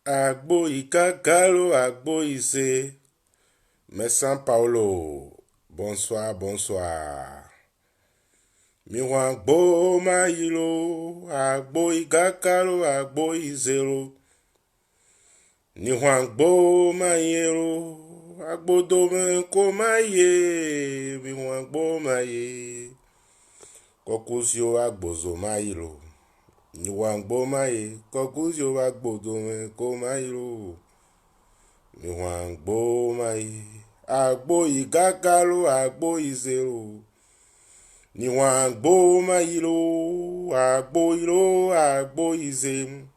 Agbo Ikakalo, Agbo Ise, Messan Paulo, bonsoir, bonsoir. Miwangbo Mailo, Agbo Ikakalo, Agbo Isero. Miwangbo Mayero, Agbo Domenko Maye, Miwangbo Maye. Kokusio Agbozo Mailo. Miwangbo Maye, Kokusio Agbo Domenko Mailo. Miwangbo Maye, Agbo Ikakalo, Agbo Isero. Miwangbo Mailo, Agbo Ilo, Agbo Isem.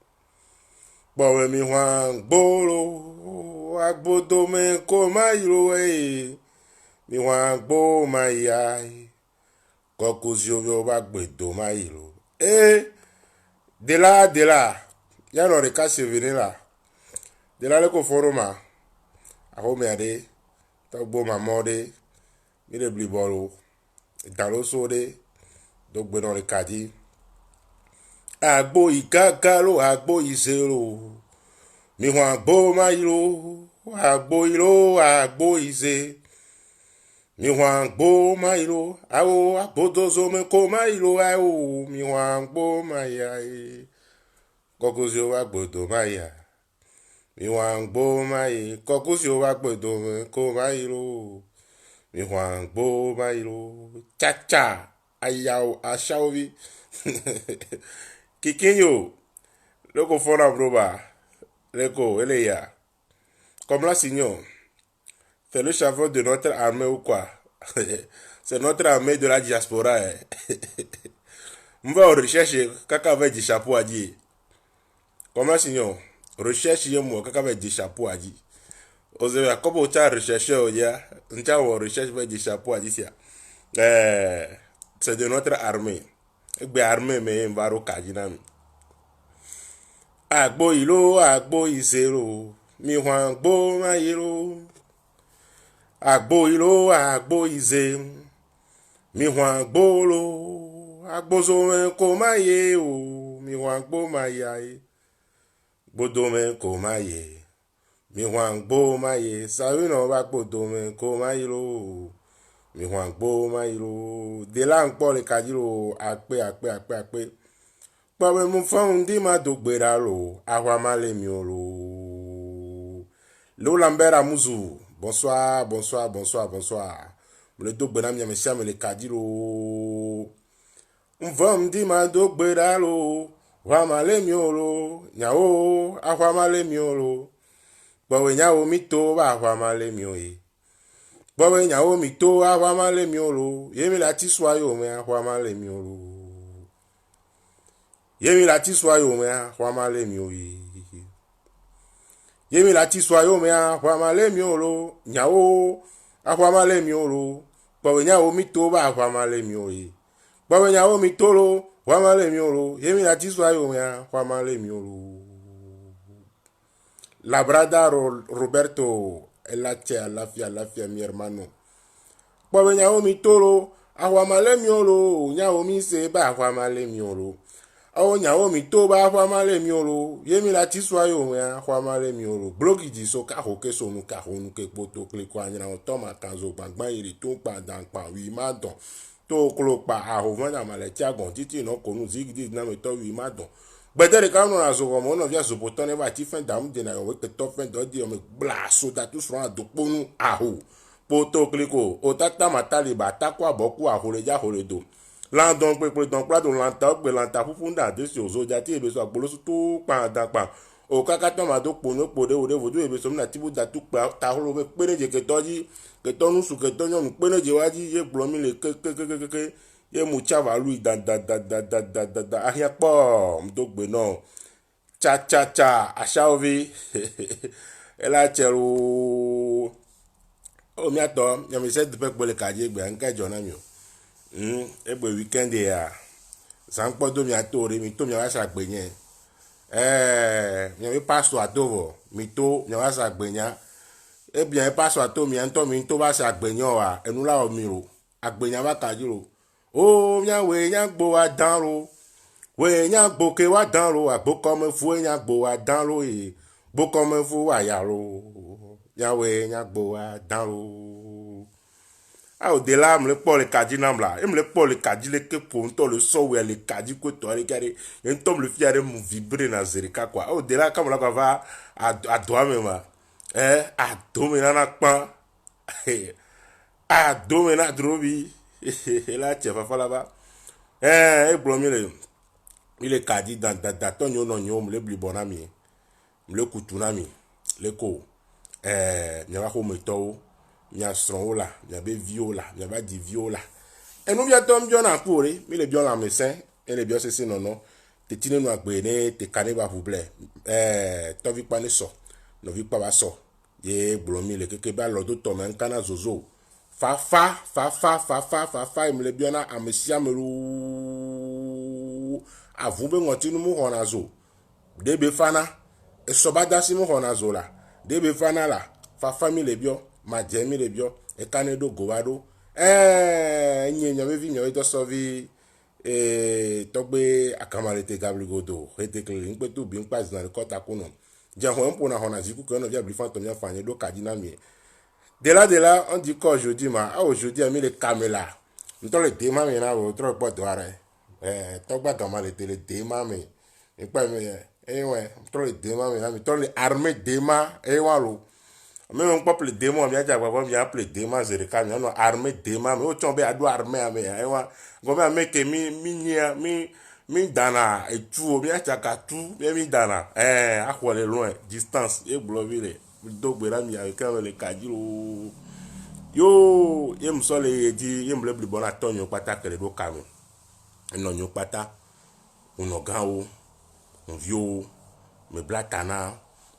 Bawe miwangbo lo, Agbo Domenko Mailo, Miwangbo Maye. Kokusio Agbo Domailo. De là, y'a le cas se venir là. De là, le conforma. A home ade, tagbo mamode, mi de blibolo, dans sode, donc ben dans le cadi. Agbo Ikakalo, Agbo Isero. Mi wangbo mailo, Agbo ilo, Agbo Ise. Mi wangbo mailo, ao, Agbo Domenko Mailo, ao, mi wangbo maya. Kokusio Agbo Domaya. Miwangbo Maye, Kokusio Agbo Domenko Mailo. Miwangbo Mailo. Cha-cha, ayao, ashaovi. Kikinyo, loko fona broba. Leko, eleya. Comme la signor, c'est le chauffeur de notre armée ou quoi? C'est notre armée de la diaspora. On va rechercher kaka avec du chapeau à dire. Comme la signor, recherche moi kaka avec du chapeau à dire. Osewa kobo cha recherche oya, ncha wo recherche avec du chapeau à dire. C'est de notre armée. Egbe armée mais mbaro kajinami. Agbo ilo, Agbo Isero. Miwangbo Mayelo. Agbo ilo, Agbo Ise. Miwangbo lo. Agbo Domenko Maye o. Miwangbo Maye. Agbo Domenko Maye. Miwangbo Maye. Salut non Agbo Domenko Mayelo. Miwangbo Mayelo. De là encore le kadiro akpe. Bawe mufundi madogbera lo. Ahwamale miolo. Lo Lambert Amuzu. Bonsoir. Le dogbera mi amesha me le kadiro. Mfundi madogbera lo. Ahwamale miolo. Nyao. Ahwamale miolo. Bawe nyao mito ba ahwamale mioe. Bawe nyao mito ahwamale miolo. Yemi la tiswayo me ahwamale miolo. Yemi la tiswayo me ahwamale mioe. Yemi la tiswayo me ahwamale miolo. Nyao ahwamale miolo. Bawe nyao mito ba ahwamale mioe. Bawe nyao mitolo ahwamale miolo. Yemi la tiswayo me ahwamale miolo. Labrada Roberto, elache lafia mi hermano. Bawe nyao mitolo ahwamale miolo. Nyao mi se ba ahwamale miolo. Awo nyao mito ba ahwamale miolo. Yemi la tiswayo me ahwamale miolo. Bloki di so ka hoke so nu ka honu ke poto kliko anyina o toma kanzo gbangban iri to pa dan pa wi ma don. To klo pa ahovan na male ti agon titi no konu zigidi na me to wi ma don. Bedere ka no na so mo no via so potone va ti fen dam de na yo ke to fen do di o me bla so da tu so do ponu aho. Poto kliko o tata matali ba takwa boku ahore ja hore do. Landon pe don plado lanta gbe lanta fufunda de si ozoja ti ebe so agbolo to pa dan pa o kaka to ma do pono pode ode vodu ebe so na tibu da tu pa ta holo be pereje ke toji ke tonu su ke tonyo nu pereje waji ye blomi le ke ye mu chava lui da ahia po mdo gbe no cha ashaovi ela chero o mi ato yami se de pe gbele kaje gbe anka jona mi o egbe weekend ya sanpo do mi atore mi to mi wa sagbeyan mi pastor adovo mi to mi wa sagbeyan bien pastor ato mi anto mi to ba sagbeyan wa enu la o mi ro agbeyan wa kajiro o mi awe yan gbo wa dan ro we nya gbo ke wa dan ro agbo comme fu nya gbo wa dan ro e gbo comme fu wa ya ro nya we nya gbo wa dan ro a o de la me le po le kaji nam la me le po le kaji le ke po nto le so we le kaji ko to re kare en tom le fiare mu vibrer na zerika kwa a o de la comme la kwa va a doa me ma a do me na pa a do me na drobi la chef fa la ba e blo mi le il est kadi dans ton yo non yo me le blibonami me le kutunami le ko nya ko meto nya stron la nya be viola nya ba di viola e no bia tom bio na pore mi le bio la médecin et le bio c'est non te tine no agbe ne te kane ba pouble to vi pa ne so no vi pa ba so ye blomi le keke ba lo do to men kana zozo fa me le bio na amesia me avube ngoti nu mu hona zo debe fana e sobada si mu hona zo la debe fana la fa family bio ma jemi le bio e kanedo gowado nyenya me vi nyo to sovi togbe akamalete gabligodo rete klin pe tu bi npa zina kota kuno je ho mpo na hona ziku ko no via blifan to mi afanye do kadina mi de là on dit quoi aujourd'hui ma aujourd'hui a mis les caméras on le déma mais na o trop pas doare togba gama le tele dema me e pa me ouais trop le dema me na mi trop le armée dema wa lo même on pas le dema bien ja ba bien appeler dema zerika mi no armée dema me o chombe adu armée me wa go me ke mi dana et tout bien chaka tout mi dana akwole loin distance e blovile do gbera mi avec le kadiro yo ye msole di ye mle blibona tonyo pata kele do kamu no nyo pata uno gawo on vio me blatana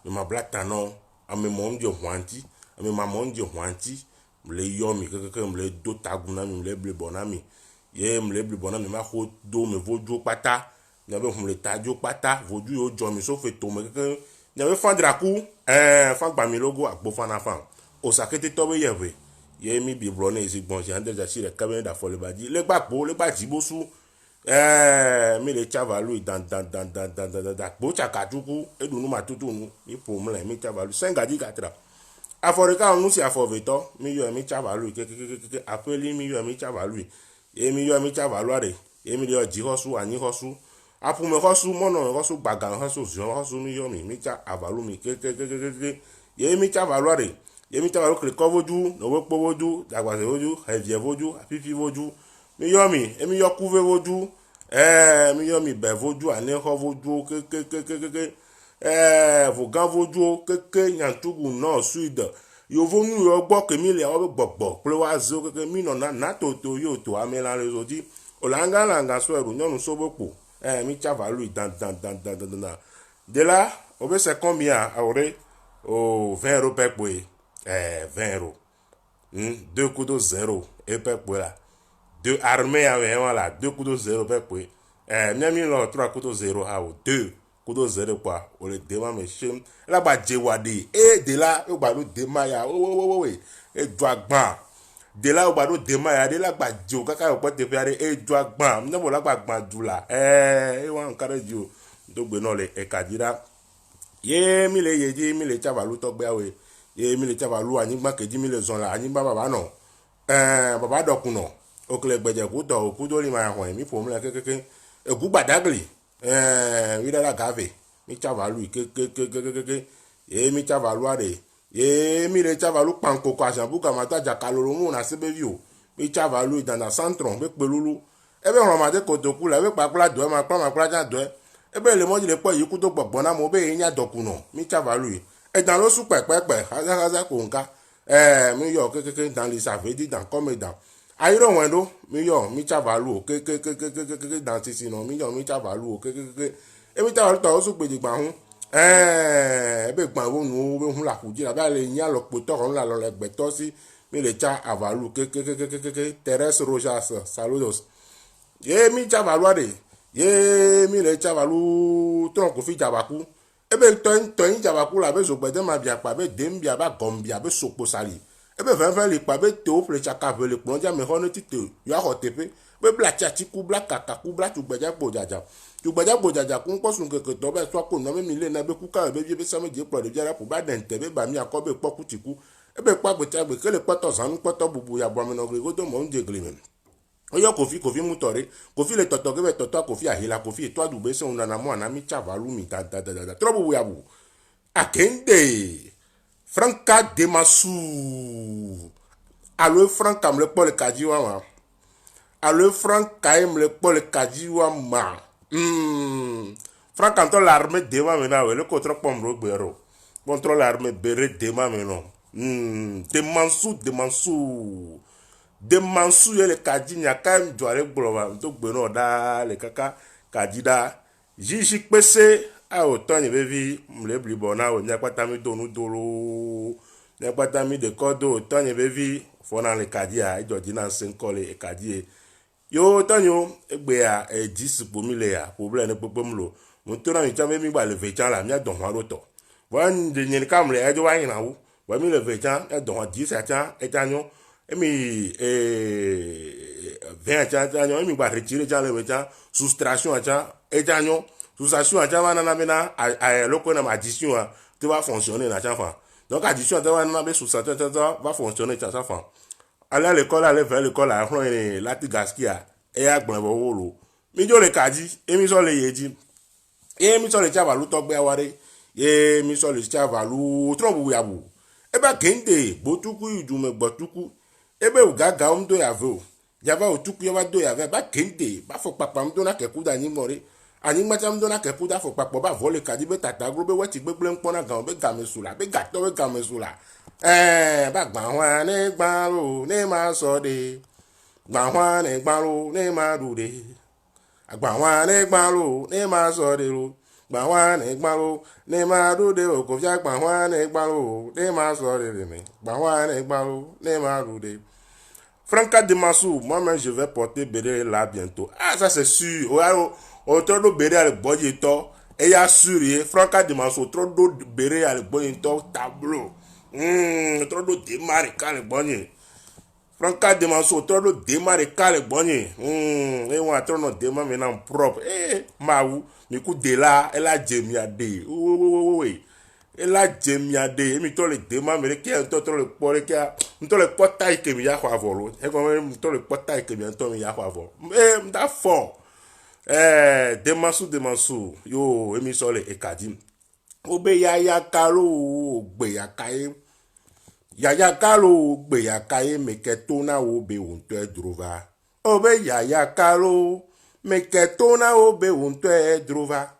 me ma blatano ame mondio hwanti ame ma mondio hwanti mle yomi keke mle do taguna mi mle blibona mi ye mle blibona mi ma ho do me vojo pata nyabe humle tajo pata voju yo jomi so fe to me keke nyabe fandra ku fan gba mi logo agbo fana fan o sakete to be yewe ye mi bi blone isi gbon si ande ja si le kabe da fole baji le gbagbo le gba jibosu mi le chavalu dan gbo chakajuku edunu matutu nu mi pomle mi chavalu senga di gatra aforika onu si afoveto mi yo mi chavalu ke apeli mi yo mi chavalu e mi yo mi chavalu are e mi le ji hosu ani hosu apume hosu mono hosu bagan hosu zion hosu mi yo mi cha avalu mi ke ye mi chavalu are ye mi chavalu kle kovoju no we povoju dagwaze voju hevie voju apipi voju mi yo mi e mi yo kuve voju mi yo mi be voju ane ho voju ke vogan voju ke nyantugu no suide yo vonu yo gbo ke mi le o gbogbo pe wa zo ke mi no na to yo to amela le zodi olanga langa so eru nyonu sobopo mi chavalu dan de là on veut c'est combien aurait au 20 euros per boy 20 euros 2 coups de 0 et per boy là deux armées avec voilà 2 coups de 0 per boy miami lo 3 coups de 0 à 2 coups de 0 quoi on le déma monsieur là ba jewadi et de là o ba lo déma ya oui et doit gban de là o ba lo déma ya de là ba jo kaka o pote faire et doit gban no bo la gban du là e wa nkare ji o do gbe no le e kadira ye mi le yeji mi le chavalu to gbe awe ye mi le chavalu anigba keji mi le zon la anigba baba no baba dokuno okle gbeje ku to ku do ri ma hon mi fo mi le keke egu gbadagli wi da gave mi chavalu ke ye mi chavalu are ye mi le chavalu panko ko asan buka mata jakaloro mu na sebevi o mi chavalu dana santron be pelulu ebe ron ma de ko to ku la be pa kula do ma kula do ebe le moji le po yiku to gbogbo na mo be yin dokuno mi chavalu dan lo su pepepe haza ko nka mi yo keke dan li savedi dan come dan ayiro wendo mi yo mi chavalu keke dan sisi no mi yo mi chavalu keke e mi chavalu to su peji gba hun ebe gba wo nu we hun la kuji la ba le yin lo po to ron la lo le gbe to si mi le cha avalu keke Teres Rojas saludos ye mi chavalu ade ye mi le chavalu tron ko fi jabaku ebe to yin jabaku la be so gbe de ma bia pa be dem bia ba gom bia be sopo sali ebe ven le pa be te o fle chaka be le plonja me hono ti te yo a hotepe be bla tchatiku bla kakaku bla tugbeja gbojaja tugbeja gbojaja kun posun keke to be so ko no me mi le na be ku ka be be sa me je pro de jara po ba den te be ba mi akobe poku tiku e be pa gbeja gbe kele poto sanu poto bubu ya bo mi no gbe go to mo nje gele men oyo kofi mutore kofi le toto ke be toto kofi ahila kofi to adu be se una na mo na mi chavalu mi da trobu ya bu akende Franca Demassou allo Franca me le pole kadiwa ma allo Franca me le pole kadiwa ma Franca contre l'armée dema mena we le contre pom ro gbero contre l'armée bere dema mena Demassou ye le kadi nya kam doare gboro to gbeno da le kaka kadida jiji pese a autant ni bevi mle blibona o nya kwata mi donu dolo nya kwata mi de kodo autant ni bevi fona le kadia ijo dina senkole e kadie yo tanyo egbe a 10 po mi le ya problem ne popo mlo mo to na mi cha mi gba le vechan la mi adon wa roto wan de nyen kam le ejo wa yin na wo wa mi le vechan e don 10 acha e tanyo emi 20 acha tanyo emi gba retirer ja le vechan soustraction acha e tanyo soustraction acha wa na mena a loko na addition a te va fonctionner na cha fa donc addition te va na be soustraction va fonctionner cha fa aller à l'école aller vers l'école à prendre la tigaskia et à gbon bo wo mi jo le kaji emi so le yeji emi so le chavalu to gbe aware emi so le chavalu trobu ya bu e ba kende botuku idume gbotuku e be ugaga mdo ya vo java otuku ya do ya ba kende ba fo papa mdo na keku da yin more ani mata mdo na keku da fo papa ba vole kaji be tata gro be wechi gbegble npon na gan be gamesula be gato be gamesula ba gba wa ne gba ro ne ma so de gba wa ne gba ro ne ma du de agba wa ne gba ro ne ma so de ro gba wa ne gba ro ne ma du de o ko ja gba wa ne gba ro ne ma so de me gba wa ne gba ro ne ma du de Franca Demassou, moi-même je vais porter béret là bientôt. Ah ça c'est sûr. O trop de béret à le boyer to et ya sûr Franca Demassou trop de béret à le boyer to tableau. Trop de démarrer quand le bonnier. Franca Demassou trop de démarrer quand le bonnier. Et on a trop de démarrer maintenant propre. Maou, mi coup de là, elle a djemiade. Oui. Elle a djemiade. Et mi to le démarrer qui est trop le pore qui a to le portail que mi ya kwa volo. Et comme mi to le portail que mi to mi ya kwa volo. M'da fort. Demassou. Yo, emi so le ekadi. Obe ya kalo gbe ya kai. Yaya kalo gbe ya kai meketona obe unto edrova. Obe yaya kalo meketona obe unto edrova.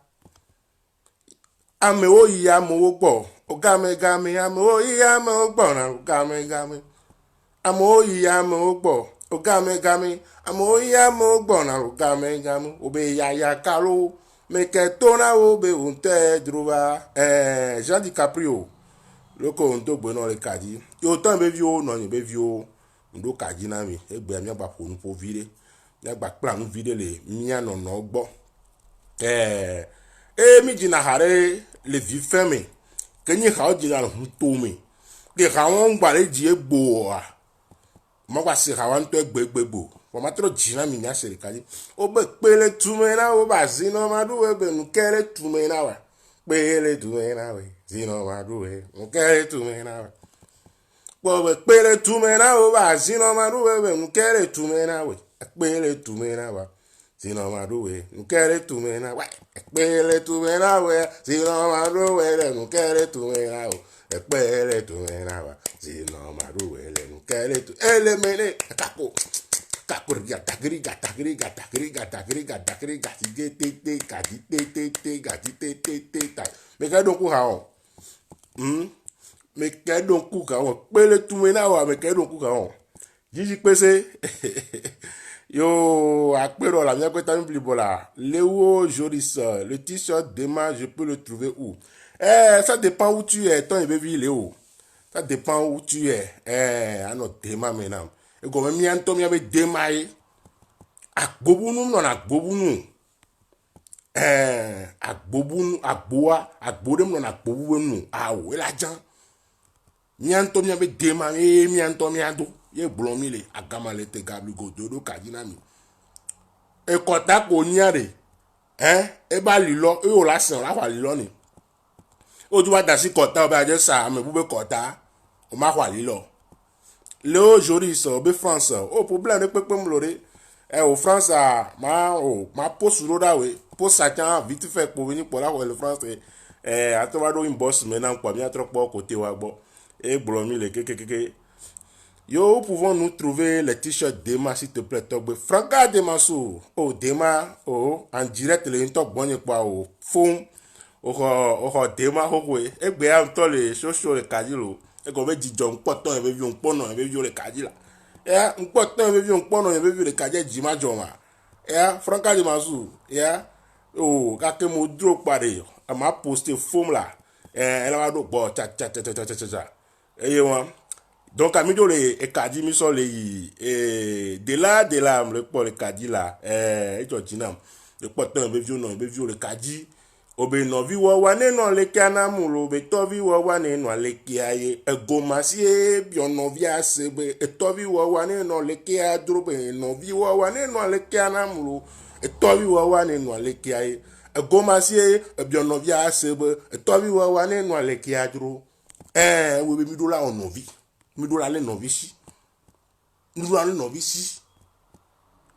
Ame o ya mo gbo. Ogame game ame o ya mo gbo na ogame game. Ame o ya mo gbo. Ogame game ame o ya mo gbo na ogame game. Obe yaya kalo meketona obe unto edrova. Jean DiCaprio. Loko ndo gbe no le kadi yo tan be vi o no yin be vi o ndo kadi na mi egbe mi gba ponu po vire mi gba plan vire le mi no no gbo mi jina hare le vi femi kenyi ha o jina hu to mi ke ha won gba le ji egbo a mo gba si ha wan to egbo o ma tro jina mi nya sere kadi o be pele tume na o ba zino ma du we be nu kere tume na wa pele tume na we zino ma du we nu kere tume na wa po pele tume na o ba zino ma du we be nu kere tume na we pele tume na wa zino ma du we nu kere tume na wa pele tume na we zino ma du we le nu kere tume na o pele tume na wa zino ma du we le nu kere tu ele mele kako kakuriga takriga me ka don ku ha o me ka don ku ka o pele tume na wa me ka don ku ka o jiji pese yo apero la mia kweta mi blibola Léo Joris le t-shirt demain je peux le trouver où ça dépend où tu es ton baby Léo ça dépend où tu es ano demain maintenant e go me mianto mi abe demain agbobunu no na agbobunu agbobunu agboa agbodem no na agbobunu awo elajan mianto mi abe demain mianto mi ado ye gbolo mi le agama le te gabli go dodo kadina mi e kota ko nyare e ba lilo e o la san la wa lilo ni o tu wa da si kota o ba je sa me bu be kota o ma wa lilo le aujourd'hui so be France o problème pepe mlore o France ma post roda we post sa kan vite fait pour venir pour la le France atwa do inbox me na npa mi atropọ côté wa gbo e gbromi le kekekeke yo pouvons-nous trouver les t-shirts Dema s'il te plaît togbe Franca Dema so Dema en direct le nto gbonye pa phone Dema hokwe egbe am to le social le kadilo e go be jijo npo ton e be vi npo no e be vi le kadila npo ton e be vi npo no e be vi le kadje jima joma Franca Dema so ka ke mo dro pare ma poster phone là elle va do bo cha et moi donc ami do le kadi mi so le de là le pour le kadi là e jojina le poton be vi no be vi le kadi obe no vi wo wa ne no le kana mu lo be to vi wo wa ne no le kiaye egomasi e bi ono vi ase be e to vi wo wa ne no le kia dro be no vi wo wa ne no le kana mu lo e to vi wo wa ne no le kiaye egomasi e bi ono vi ase be e to vi wo wa ne no le kia dro wo be mi do la ono vi mi do la le no vi si mi do la le no vi si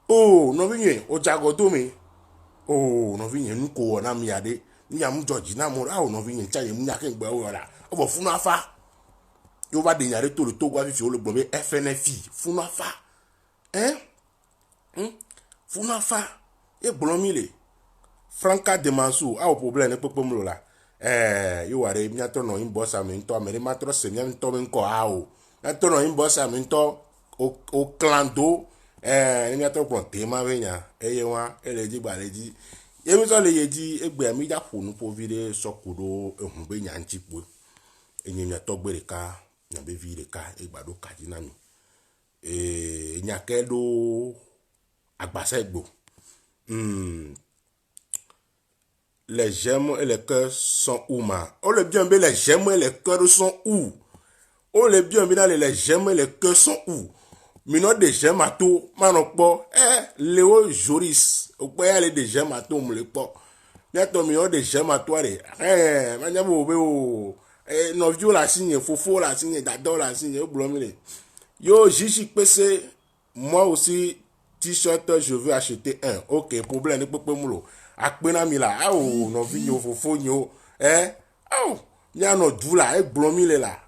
no vi yen o jago to mi no vi yen nko na mi ade ni am George na mo no vi yen chaye mu nya ke gba o ra o bo funu afa yo va de nyare to le to gwa fi o le gbo be FNFI funu afa funu afa e gbolo mi le Franca Dema so o problème ne pepe mu la yo ware mi ato no inbox am nto amere matro se mi nto mi nko ato no inbox am nto o clando mi ato pro Dema venya eye wa eleji gbaleji yemi so le yeji egbe mi ja fonu po vire sokudo ehun be nya nchipo enyi mi ato gbere ka nya be vire ka egbado kaji na mi nya kedo agbasa egbo les gemmes et les cœurs sont où ma le bien mais les gemmes et les cœurs sont où le bien mais les gemmes et les cœurs sont où mino de gemmes à tout manokpo Léo Joris okpo ya le de gemmes à tout me le po bientôt mino de gemmes à toi manya bo be no vio la signe fofo la signe dado la signe o blomile yo Gigi PC moi aussi t-shirt je veux acheter un OK problème ne pepe mulo akpena mi la no vinyo fofo nyo nya no du la gblomi le la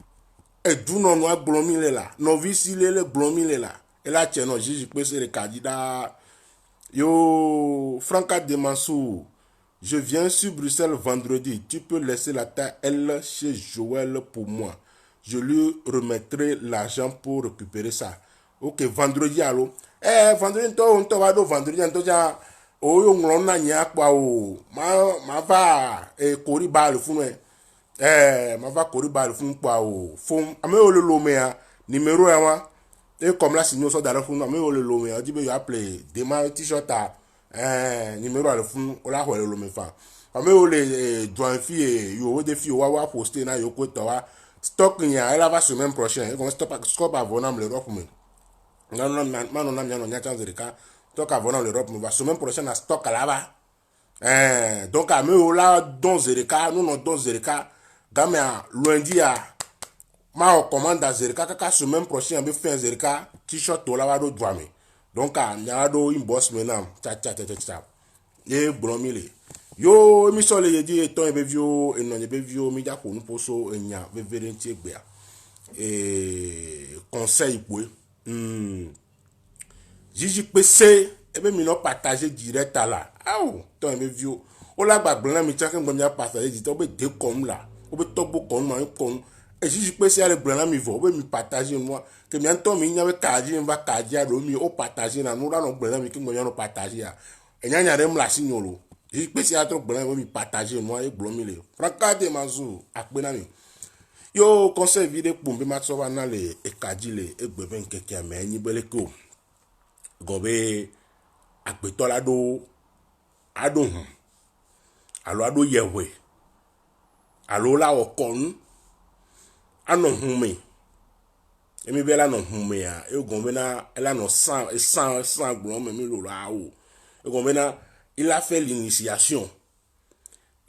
du no no gblomi le la no visi le gblomi le la e la che no Gigi pese le candidat yo Franca Dema so je viens sur Bruxelles vendredi tu peux laisser la taille L chez Joël pour moi je lui remettrai l'argent pour récupérer ça OK vendredi allo vendredi to va do vendredi to ja yo nglo na nya pa ma va kori bal fun ma va kori bal fun pa fun ame o le lo me a numéro ya wa comme la signaux so dans fun ame o le lo me a dibe yo appeler Dema t-shirt numéro al fun o la ho le lo me fa ame o le join fi yo de fi wa poster na yo ko to wa stock nya elle va semaine prochaine on stop avant na le rock me non nya chance de ka donc avant l'Europe nous va semaine prochaine à stock là-bas donc à me là dans zereka nous non dans zereka gamme lundi à ma commande à zereka kaka semaine prochaine be fin zereka t-shirt to là do douame donc à nya do inbox maintenant cha e bromile yo mi so le yedi e ton e be vio e non e be vio mi ja ko nu poso enya be verenti egbe conseil pour Gigi PC ebe mi no partager direct là ton e be vio o la gbagbe na mi cha ke gbon ya partager direct o be de comme là o be togbo kon ma kon e Gigi PC ale gbon na mi vo o be mi partager moi que mi anto mi nya be kaji va kaji a do mi o partager na no la no gbon na mi ke gbon ya no partager ya enya dem la signolo Gigi PC a tro gbon na mi partager moi e gbon mi le Franca Dema so akpe na mi yo conseil vide pour be ma so va na le e kaji le e gbe ben keke me nyi bele ko gobe agbetola do ado alo ado yewe alo la okon ano hume emi bela no hume ya e gobe na ela no san gbon me mi lo la o Donc maintenant, il a fait l'initiation.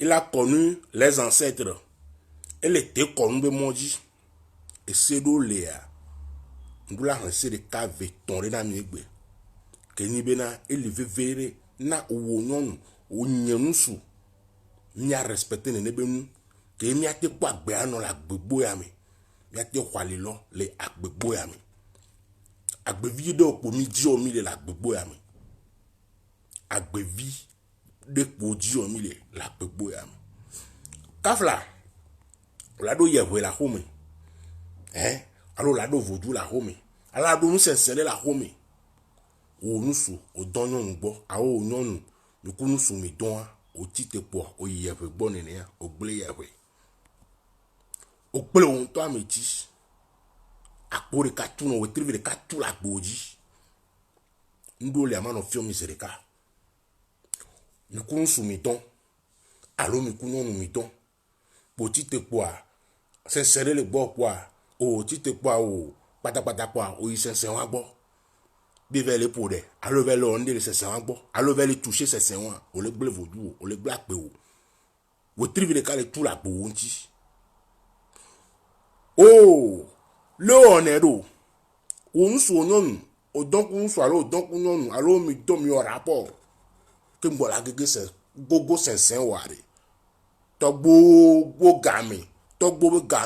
Il a connu les ancêtres. Il était connu de Moji. Et c'est d'où Léa. Nous l'avons laissé de cave tourner dans mes gbé. Que ni bena, il veut verre. Na ou non, ou nyenusu. Ni a respecté ne nebenu. Que mi a te kwa gbeano la gbegbo ya me. Mi a te kwali lo le agbegbo ya me. Agbevi de okomi di omi le la gbegbo ya me. Agbevi de kpoji omi le la gbegbo ya me. Kafla. La do yewe la home. Alors la do vodou la home. Alors do nous s'insérer la home. O nous sou, o donyon nous bo, a o nyon nous nous sou mi don, o tite po, o yewe bon nene, o ble yewe. O ble on to ametis. A pore katou no, o trive de katou la boji. Ndo le amano fio misereka. Nous sou mi don. Alors nous mi don. Po tite po, s'insérer le bo po, o tite po, o pata po, o y s'insérer wa bo. Bive le pour à lever le onde se sent bon à lever le toucher se sent on le bleu vodou on le black peu vous trivi le cas tout la bonti oh le onero on sonon au donc on soit là donc on allo mi domi au rapport que m'bola gege se gogo se sent ware to bo game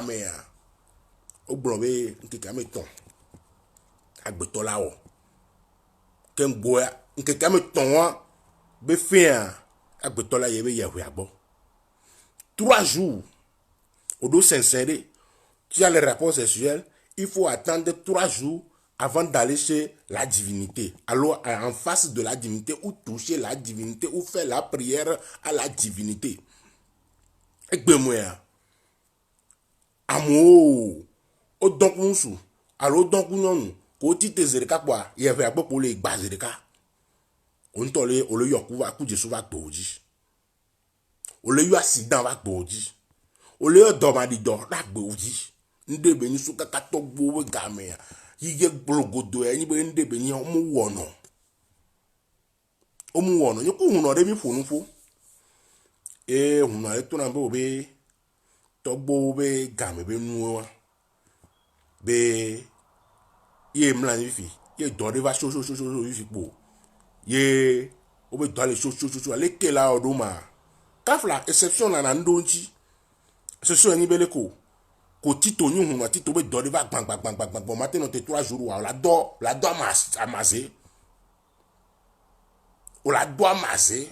ya o brobe nke game ton agbeto la o boya nke kame tonwa be fin agbetola yebe yahwe abo 3 jours au dos sincère tu as les rapports sexuels il faut attendre 3 jours avant d'aller chez la divinité alors en face de la divinité ou toucher la divinité ou faire la prière à la divinité egbe moya amo o donc musu alors donc non ko ti te zereka kwa yahwe abo pour les bazereka on tole o le yoku va ku jesu va gboji o le yo accident va gboji o le yo domadi do la gboji ndebe ni suka ka to gbo game ya yige blogodo ya ni be ndebe ni o mu wono ni ku huno de mi fonu fo huno e to na be to gbo be game be nu be ye mla ni fi ye do de va so fi po ye obe dale cho ale kela oduma kafla exception na ndonji exception ni beleko ko tito ni hunu tito be dole va bang bon matin on te 3 jours wa la do amaze o la do amaze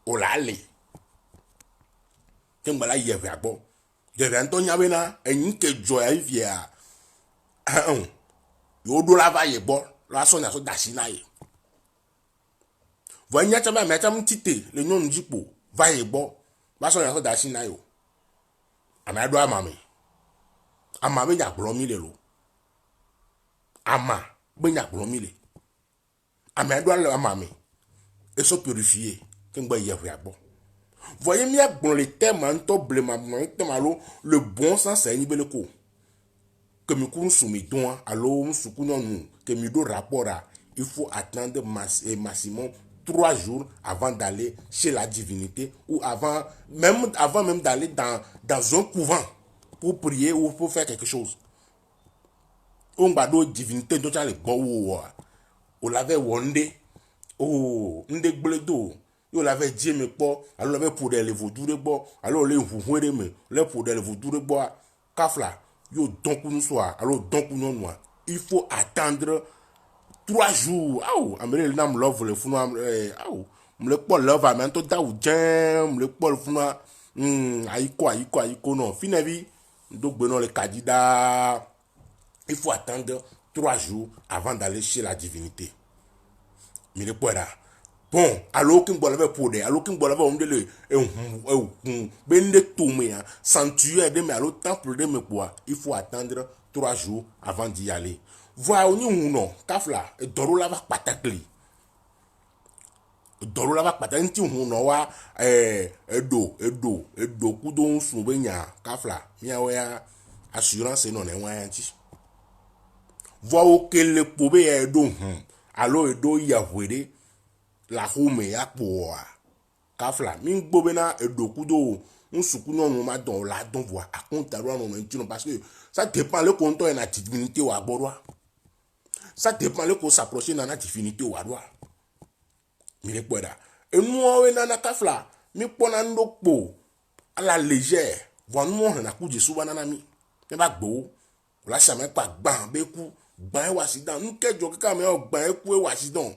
o la le kembala yeve abo yeve antonia bena eyin ke joy via yo do la va ye bo la so na so dashina ye voyez chama me chama tite le nyon jipo va ye bo ba so ya so dashi na yo ama do ama be nya gboro mi le lo ama be nya gboro mi le ama do le ama mi et so purifier que ngba ye fu abo voyez mi agbon le thème en to blema mo thème alo le bon sens c'est ni beleko que mi kun soumi don alo mu suku non que mi do rapport à il faut attendre maximum 3 jours avant d'aller chez la divinité ou même avant d'aller dans un couvent pour prier ou pour faire quelque chose. On va dire divinité dont tu as les beaux ou l'avait wondé ou n'de bledo yo l'avait dit mais pas alors l'avait pour les vaudou de bois alors les vous de me les pour les vaudou de bois kafla yo donc nous soit alors donc nous noir il faut attendre 3 jours ah amele nam love le funu me le pas love am to da u jam le pas le funu ayiko non finavi donc benon le candidat il faut attendre 3 jours avant d'aller chez la divinité mais le pas là bon alors king bolave pour de alors king bolave on de le bende toumé sanctuaire de mais alors temple de me quoi il faut attendre 3 jours avant d'y aller voir ni uno kafla doro lava patakli doro lava patanti uno wa edo kudo sun benya kafla miawe ya assurance non e wanti voir o kele pobe edo allo edo yahwede la home ya poa kafla mi gbo be na edokudo un suku no ma don la don voir a compte aro no ntino parce que ça dépend le compte et la divinité wa gboro ça dépend le ko s'approcher na divinité wa do mi le poda enu we na kafla mi pona ndokpo à la légère voir nous na ku jesu banana mi me ba gbo la sa me pa gban be ku gban wa si dan nkejo kika me o gban ku e wa si dan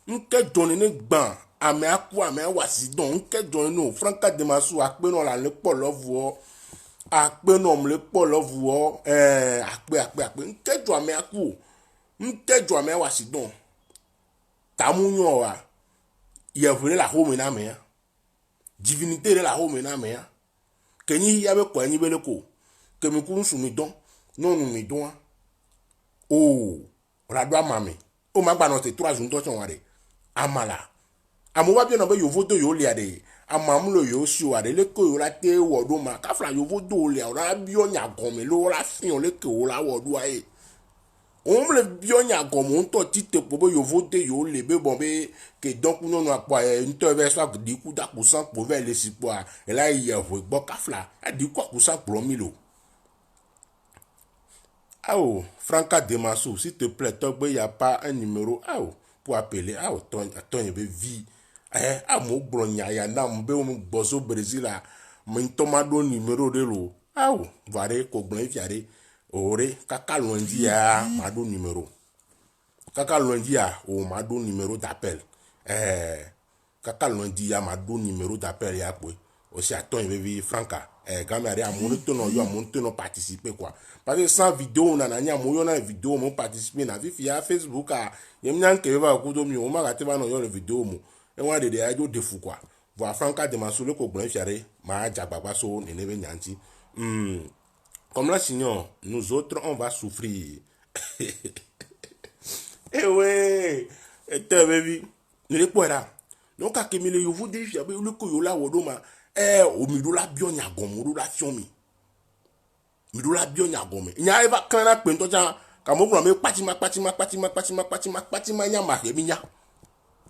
nkejo ni gban ame aku ame wa si dan nkejo no franka de masu ape no la le po love o ape no me le po love o ape nkejo ame aku nkejo ame wa si dan tamunyo wa ye vole la home na me divinité de la home na me kenyi ya be ko anyi be le ko que me kun su mi don non mi don oh la do amame o ma gba no te 3 jours to chon wa de amala amuwa bi no be yo voto yo le ade amamulo yo si wa de le ko yo la te wo do ma ka fla yo voto le ora bi o nya gon me lo la fin o le ke o la wo do aye on le bi o nya gon mo to ti te po be yo voto yo le be bon be ke donc no no apa nto be so di ku da ku san po ve le si po a e la ye vo gbo ka fla a di ku ku san pro mi lo. Ah oh, Franca Demasso, s'il te plaît, il n'y a pas un numéro pour appeler. Ah, attends, il y a vie. Ah, mon bronya, il y a un bozo Brésil, mais tomado numéro de l'eau. Ah, voilà, qu'on blanc fiare. Ore, kaka lundi ya, mado numéro. Kaka lundi ya, mado numéro d'appel. Kaka lundi ya, mado numéro d'appel ya, quoi. Aussi, attends, il y a vie, Franca. Gamere a monté non yo a monté non participer quoi parce que sans vidéo na nya mo yo na vidéo mo participer na via Facebook a yemnyan ke va ko do mi o ma ga te ba no yo le vidéo mo e wa de ajo de fou quoi voir Franca de Mansou le ko gbon fiare ma jagbagba so ne be nyanti comme là sinon nous autres on va souffrir eh ouais et baby ne le poira donc a kemile yo vous dire fiabe le ko yo la wodo ma o mi do la bio nya gomo do la fiomi mi do la bio nya gomo nya eva kana pe nto ja ka mo bro me patima nya ma ke mi nya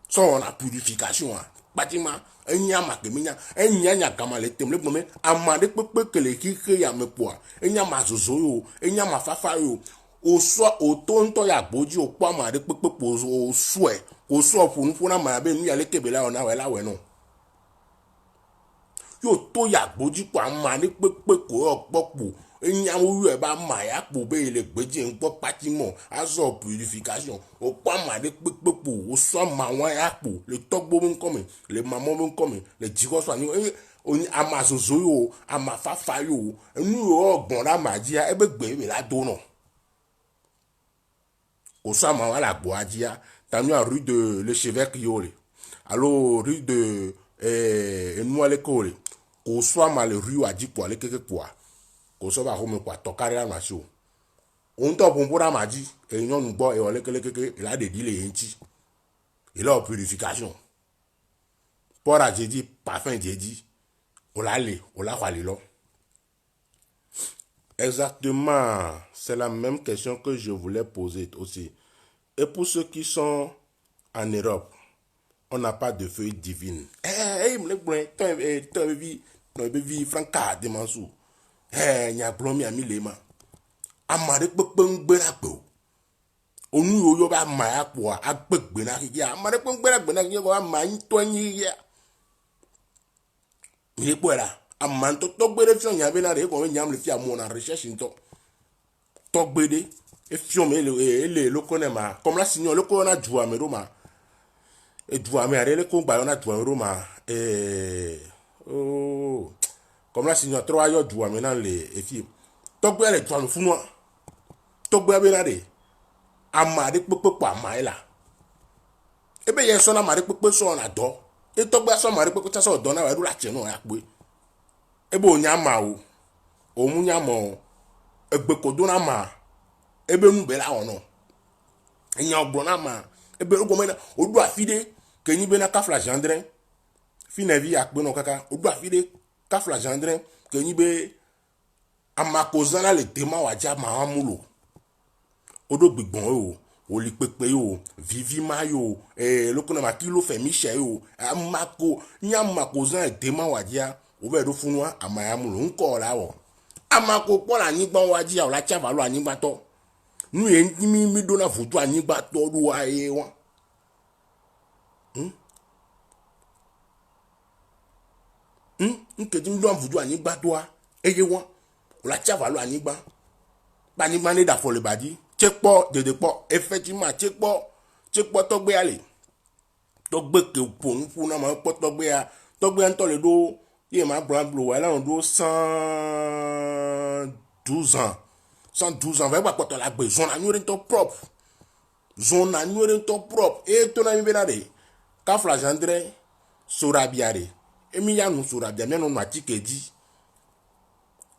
so na purification patima nya ma ke mi nya nya kama le tem le bro me amade pepe kele ki ya me po nya ma zozo yo nya ma fafa yo o so o to nto ya gboji o po amade pepe po o so e o so fun na ma be nu ya le kebela ona we la we no yo to ya gboji po amani pepe ko ogbopo eyan oru e ba ma ya po be ile gbeji npo patimo aso purification o po amani pepe po o so ma won ya po le togbo mo nko mi le mamo mo nko mi le jiko so ani oni amazozo yo amafafa yo enu yo ogbon la magia ebe gbe mi la do no o so ma wa la gbo ajia tanu a rue de l'évêque yole allo rue de enu ale kole ko soit mal rue a dit pour aller quelque quoi ko so ba home quoi to carry na show on to pompora maji e yon ngbo e ole keke il a de dile yenti il a purification pour a dit parfum dit on la le on la kwale lo exactement c'est la même question que je voulais poser aussi et pour ceux qui sont en Europe on n'a pas de feuille divine me le vie no be vi Franca de Mansou nya blomi ami lema amare pepe ngbe na gbe onu yo ba ma ya po agbegbe na ki ya amare pepe ngbe na gbe na ki ko ma nto nyi ya mi po era aman to gbere fion ya be na re ko nyam le fi amo na recherche nto to gbede e fion me le lo ko ne ma comme la signon lo ko na ju amero ma e du ame are le ko gba na du amero ma oh comme la signor 3 yo du amena le efi togbe le twan funu togbe be na de amade pepe pa maila ebe ye so na mare pepe so na do e togbe so mare pepe cha so do na wa ru la che no ya pe ebe onya ma o mu nya mo egbe ko do na ma ebe nu be la ono enya ogbo na ma ebe ogo mena odu afide kenyi be na ka fla gendre finevi akpe no kaka odu afide ka fla gendre kenyi be amakozana le tema waja ma amulo odo gbigbon o oli pepe yo vivi ma yo lokona makilo femisha yo amako nyamako zan dema wadia o be do funwa amaya mu nko la wo amako po la nyigba wadia o la chava lo anyigba to nu ye mi do na votu anyigba to do aye won nke dim do votu anyigba to a eye won o la chava lo anyigba ba nyigba ne da fo le badi chepo dede po effectivement chepo to gbe ale to gbe ke ponu fu na ma po to gbe a nto le do ye ma bro wa la on do 112 ans 112 ans va pas to la gbe zone anure to propre e to na mi benade ka fla jandre sorabiare emi ya nu sorabia me no ma tikeji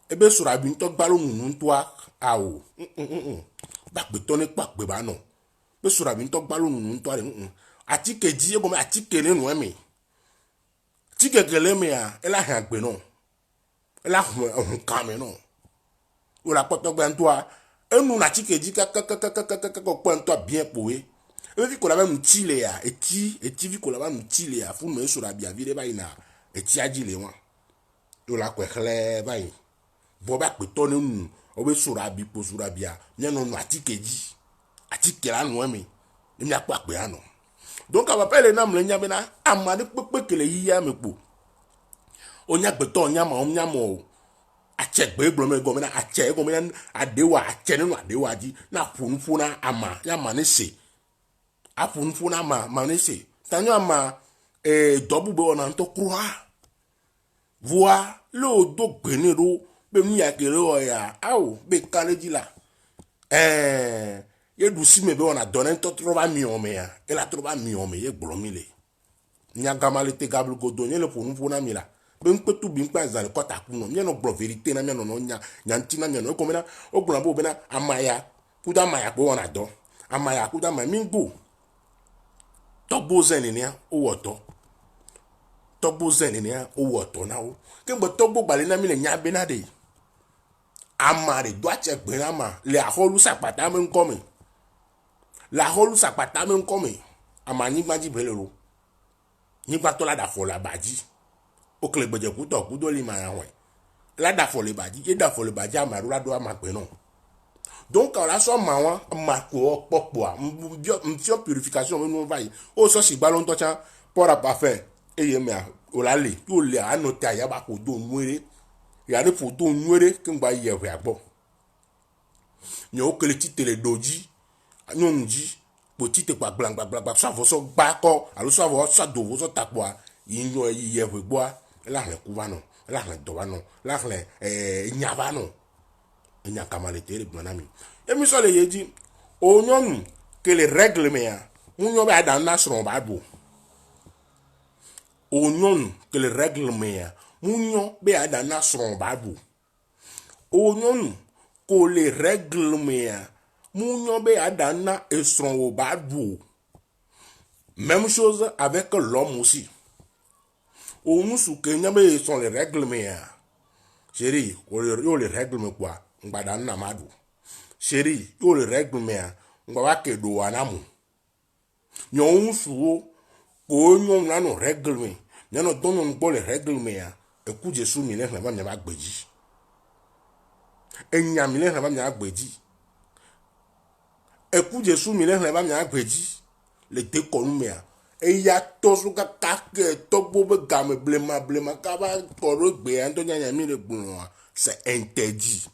ebe sorabi nto gbalo nu nto awo bakbe to ne pakbe ba no be sorabi nto gbalo nu nto are atikeji e go me atikele nu emi tikekele me a ela han gbe no ela hun kame no o la poto gbe nto a enu na tikeji ka ko nto bien powe e vi ko la ba mu chile ya eti vi ko la ba mu chile ya fu me sorabi a vire ba ina eti ajile won o la kwekle bayi bo ba pe to nu o be sorabi po sorabia nye no atikeji atikela nu emi mi apa pe ano donc aba pele na mle nya be na amade pepe kele yiya mepo onya gbeto onya mo achegbe gblo me go me na ache go me na adewa ache nu adewa ji na funfu na ama ya manese afunfu na ama manese tanyo ama double be ona nto kruha voa lo do gbenero be mi ya kere o ya awo be kaleji la ye du si me be ona donne to trova mi o me ya e la trova mi o me ye gblo mi le nya gamale te gablu go donye le funfu na mi la be npetu bi npa zale kota kuno mi no gblo verite na mi no nya nyanti na mi no ko me na o gblo bo be na amaya kuda maya ko ona do amaya kuda ma mi go to bozen ni ya o woto to bozen ni ya o woto na o ke gbo to gbo gbale na mi le nya be na de amare do ache gbe na ma le aholu sapata me nko me la holu sapata me nko me amani gbaji belero nígbà tó la da fo la baji o kle gbeje ku to ku do li ma yan la da fo le baji e da fo le baji amaru la do ama pe no donc la so ma won ma ko popo a mfio purification me no vai o so si gba lo nto cha pour a parfait e ye me o la le to le anota ya ba ko do nwere ya ni fo do nwere ki ngba ye we agbo ni o kle ti tele doji anyonji potite kwa blangba so avoso gba ko alo so avo so do so tapo yin ye we gbo la le ku va no la le do va no la le nya va no nya kamalete le gbanami emi so le yeji onyon que les règles me ya munyo ba da nasron ba bo onyon que les règles me ya munyo be da nasron ba bo onyon ko les règles me ya munyo be adana esron au badu. Même chose avec l'homme aussi. Au moussou que n'y sont les règles mais chérie, yo les règles mais quoi, on va dans namadu. Chérie, yo les règles mais on va que do anamu. Nyon moussou ko nyon na no règles mais nyon don on bo les règles mais écoute Jésus mi le va me ba gbeji. Enya mi le va me ba gbeji. Écoute Jésus mi le va me gbeji. Le décolumia et ya tosu ka to bobe game blema ka ba koro gbe antonia nya mi le gbun c'est interdit.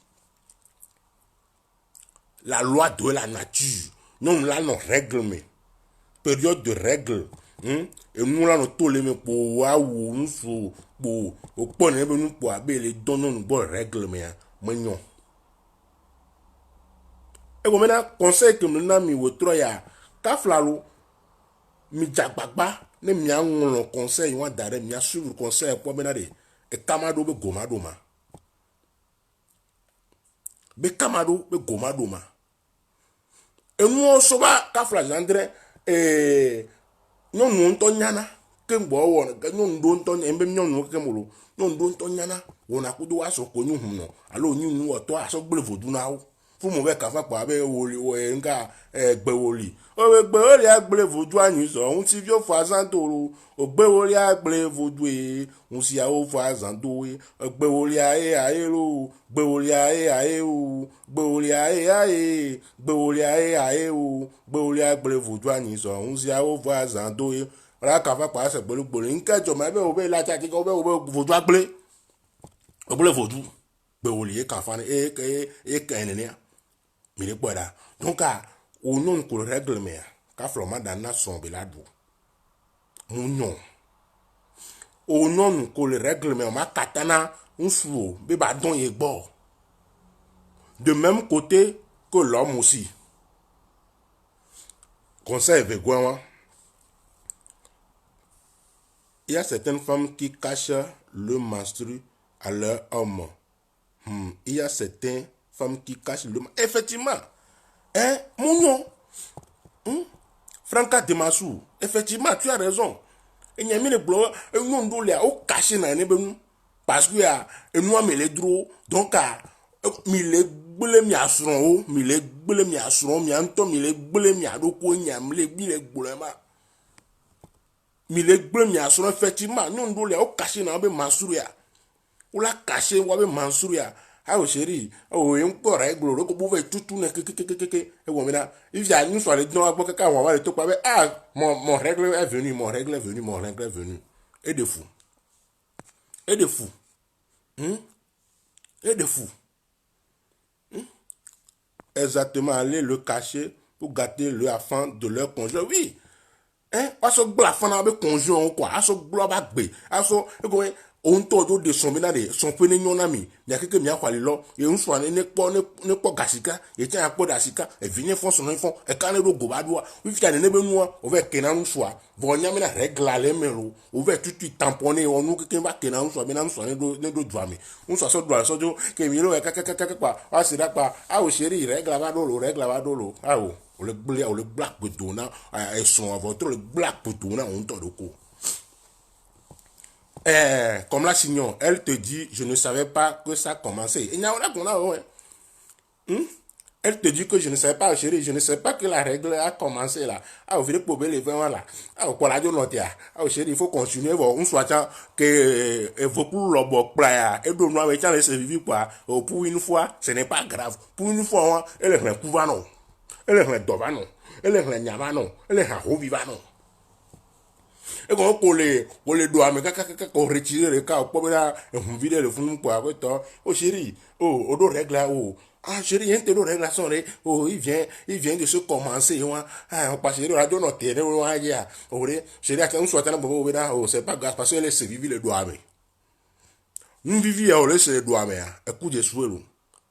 La loi de la nature non là nos règles période de règles et nous là no to le me po wa wo nso po o po ne be nu po abe le don non bo règles mais menyon e go mena conseil que me na mi wo tro ya ka flalo mi jagbagba ne mi anwon conseil wan dare mi suivre conseil po benade e kamado be gomado ma enu so ba ka flash andre nyonu nto nyana ke ngbo won ke nyonu do nto embe nyonu ke mulu nyonu do nto nyana wona kudu aso ko nyu hum no alo nyu nu oto aso gbele vodu na wo fún mo be kafa pa be woli o nga gbe woli o gbe woli agble vodu anyi so un ti vio fo azantoro o gbe woli agble vodu e un si a o fo azando e gbe woli ae lo gbe woli ae o gbe woli ae gbe woli ae o gbe woli agble vodu anyi so un si a o fo azando e ra kafa pa se gbolu gbolu nkejo ma be o be la ta ki o be vodu agble vodu gbe woli e kafa e kenene mi le poda donc o non ko règlement ka floma dana son belado munyon o non ko le règlement ma katana un suo be ba don ye gbo de même côté que l'homme aussi conserve quoi. Il y a certaines femmes qui cachent le menstru à leur homme. Il y a certaines femmes qui cachent le... Effectivement. Hein? Mon nom. Franca Demassou. Effectivement, tu as raison. Il y a mis le blanc. Et nous, on doit cacher dans les benoît. Parce que nous avons les droits. Donc, mille bule mi asron mille bule mi asron mi anto mille bule mi adoko nyam le bile bule ma mille bule mi asron effectivement nous on doit le cacher na be mansuria ou la cacher wa be mansuria ah o chéri o en ko règle ro ko bo ve tutu na ke e wo mi na if ya nous soit le don agbo kaka wa le to pa be mon règle est venu mon règle est venu mon règle est venu et de fou et de fou et de fou. Exactement, aller le cacher pour gâter le afin de leur conjoint. Oui. Hein? Aso bla fana be conjoint quoi. Aso bla ba gbe. Aso on todo de son benade son pene nyona mi. Ya keke mi akwali lo. E un so ne po gasika. E tia po dasika. E vini fon son fon. E kane do gobadwa. Oui fia ne be nua. O ve kenan so. Vo nya me na règle le mero. O ve tutu tamponner on nu keke ba kenan so be na so ne do dwami. Un so do so jo ke mi lo e kaka kwa. A se da pa. A o chéri règle va do lo. A o. O le black petona. E son votre le black petona on to do ko. Comme la Signon, elle te dit, je ne savais pas que ça commençait. Il y a qu'on a, ouais. Elle te dit que je ne savais pas, chérie, je ne sais pas que la règle a commencé là. Ah, vous voulez pour les vins là. Ah, pour la donne ah, chérie, il faut continuer. On soit que il faut pour le bon playa. Et donc, nous avons été vivre quoi. Pour une fois, ce n'est pas grave. Pour une fois, elle est un couvano. Elle est un dovano. Elle est un nyamano. Elle est un rovivano. Et quand on les doit mais quand retirer le cas pour là on vide le fond pour avec toi oh chérie oh do règle là oh ah chérie il y a des règles sont oh il vient de se commencer ah parce que la donne terre on a dit oh chérie quand on soit là bon oh c'est pas grave parce que laisse vivre le doigt mais nous vivons on laisse le doigt mais écoute je souhaite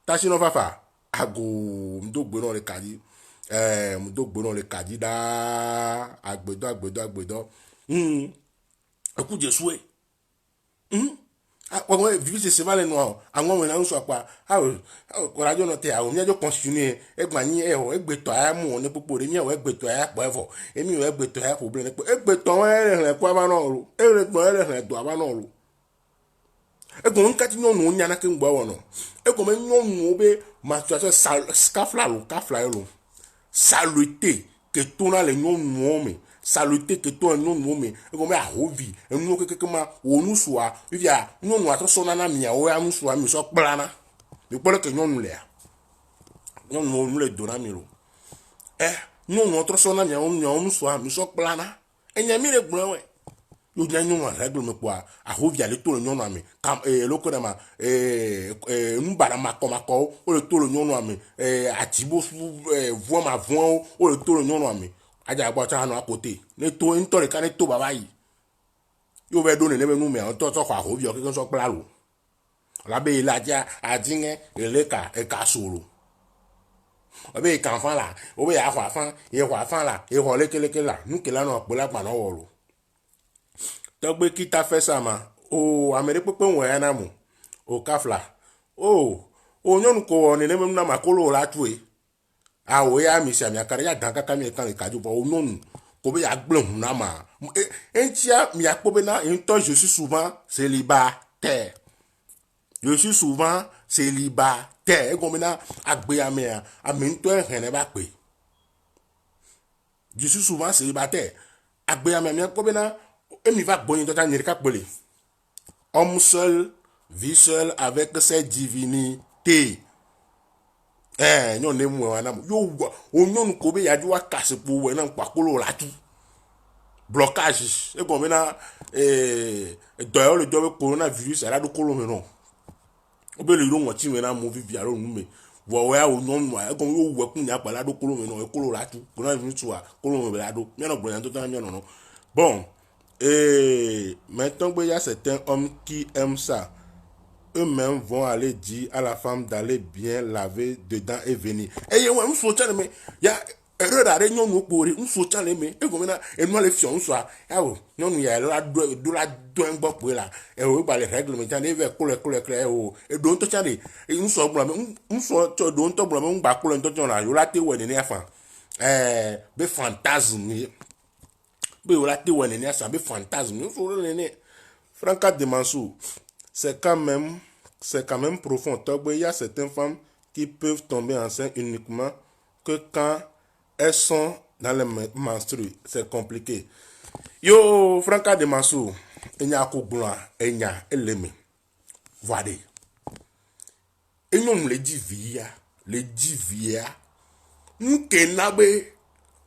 ta sinon va faire ago ndo gbono le kadi ndo gbono le kadi da agbedo écoute, je souhaite. Ah, ouais, vivre c'est mal noir. En moi, on soit pas. Ah, on a dit on était à on vient de continuer. Et gagner, et bétoya, on ne peut pas rien, et bétoya, bravo. Et mieux, et bétoya, problème. Et bétoya, et quoi va non, et le bétoya, et doit va non. Et comme on continue, on y en a qu'un bois non. Et comme on oublie, ma situation, scafla, saluté, que tout a les noms, saluté que toi non mais comme a hovi nous que ma onu soa via non no atso na mia o ya mu soa mi so plana mi pole que non le non no le dona mi lo non no atso na mia o mu soa mi so plana enya mi le gbon we yo nya non règle me quoi a hovi ale to le non ami kam lo ko na ma nu bara makoma o le to le non ami atibo voix ma voix o le to le non ami aja agba cha no akote ne to ntori ka ne to baba yi yo be do ne be nu me on to kwa ho bi o ke so pla lo la be la ja adinge ele ka e ka solo o be kan fan la o be ya kwa fan la e ho le kele la nu ke la no pe la pa no wo lo to gbe kita fe sama o amere pepe won ya na mu o kafla o nyonu ko ni ne me na makolo la tue ah oui ah mais c'est mi akara ya danka kami kan le kaju bo non ko be ya gblon na ma entia mi akpo be na en to je suis souvent célibataire Je suis souvent célibataire. Comme maintenant, agbeamea, aminto rien pas pe. Je suis souvent célibataire. Agbeamea, comme maintenant, emi va bonne dans ta nirika pele. Homme seul, vie seul avec ses divinités. Nyon ne mwe wana yo onyon kobe ya diwa kase pou we nan pakolo la tu blocage e comme na d'ailleurs le coronavirus ala do kolo me non obe le ron wati me na mo vivi aro nu me wo we a onyon wa e comme yo we kun ya pa la do kolo me non e kolo la tu coronavirus wa kolo me la do me no gbon yan to tan me non bon maintenant il y a certains hommes qui aiment ça. Eux-mêmes vont aller dire à la femme d'aller bien laver dedans et venir. Et il y a un soutien, mais il y a erreur à réunion nous pour un soutien, mais et comme et nous les fions soit. Ah oh, non il y a la de la douane pour là. Et oui par les règles mais t'en es vers coller et donc tu as dit et nous sommes blâmés nous sommes tu donc tu blâmés on va coller donc on a yo la té ouais né enfin be fantasme be yo la té ouais né ça be fantasme nous faut le né Franca de Mansou. C'est quand même profond. Il y a certaines femmes qui peuvent tomber enceintes uniquement que quand elles sont dans les menstrues. C'est compliqué. Yo, Franca de Massou, il y a un coup blanc, il y a un élément. Voilà. Et nous les divia, nous kenabe,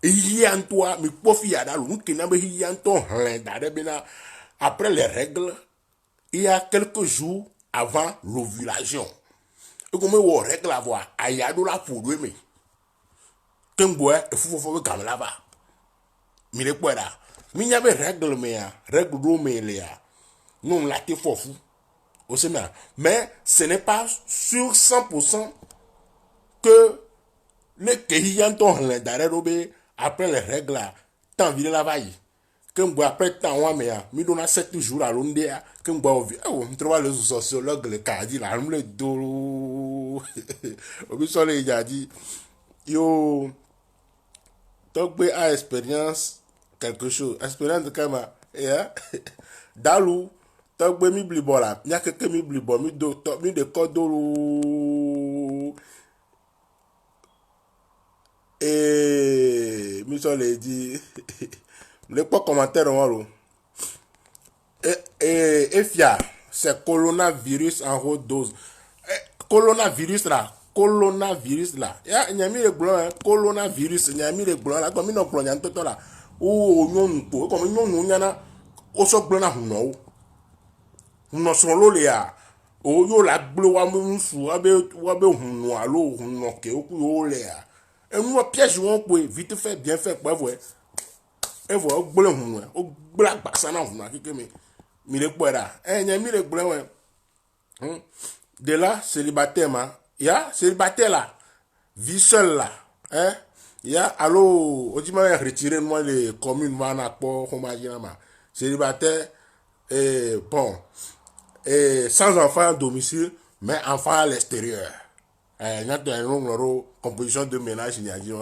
il y a un toit, mais pas fiada, nous kenabe, il y a un toit, après les règles. Il y a quelques jours avant l'ovulation. Et comme on règle la voix, il y a de la poudre, mais quand bois, il faut comme là-bas. Mais les poids là, mais il y avait règle, mais règle d'eau, mais il y a non la té fou. Mais ce n'est pas sur 100% que les clients d'arrêt après les règles là, tant vite la vaille. Quand bois après tant mais mi donne 7 jours à l'ondé quand bois on trouve le sociologue le cadi là on le do obi so le jadi yo donc a expérience quelque chose expérience de kama dalu donc mi blibo là il y a quelqu'un mi blibo mi do mi de codolo et mi so le dit les commentaires en et fia c'est coronavirus en haute dose coronavirus là ya nyami le blanc coronavirus nyami le blanc là comme non blanc yan toto là o nyon ko comme nyon nyana o so blanc na huno so lo le ya o yo la blo wa mu fu wa be huno alo huno ke o ku yo le ya et nous piège on peut vite fait bien fait quoi voir et voilà, au black basana on qui me mille poira mi le blanc de là célibataire ma ya célibataire là vie seule là ya allo on dit m'a retiré moi les communes vana pour comment ma célibataire bon sans enfant à domicile mais enfant à l'extérieur il y a une composition de ménage il y a dit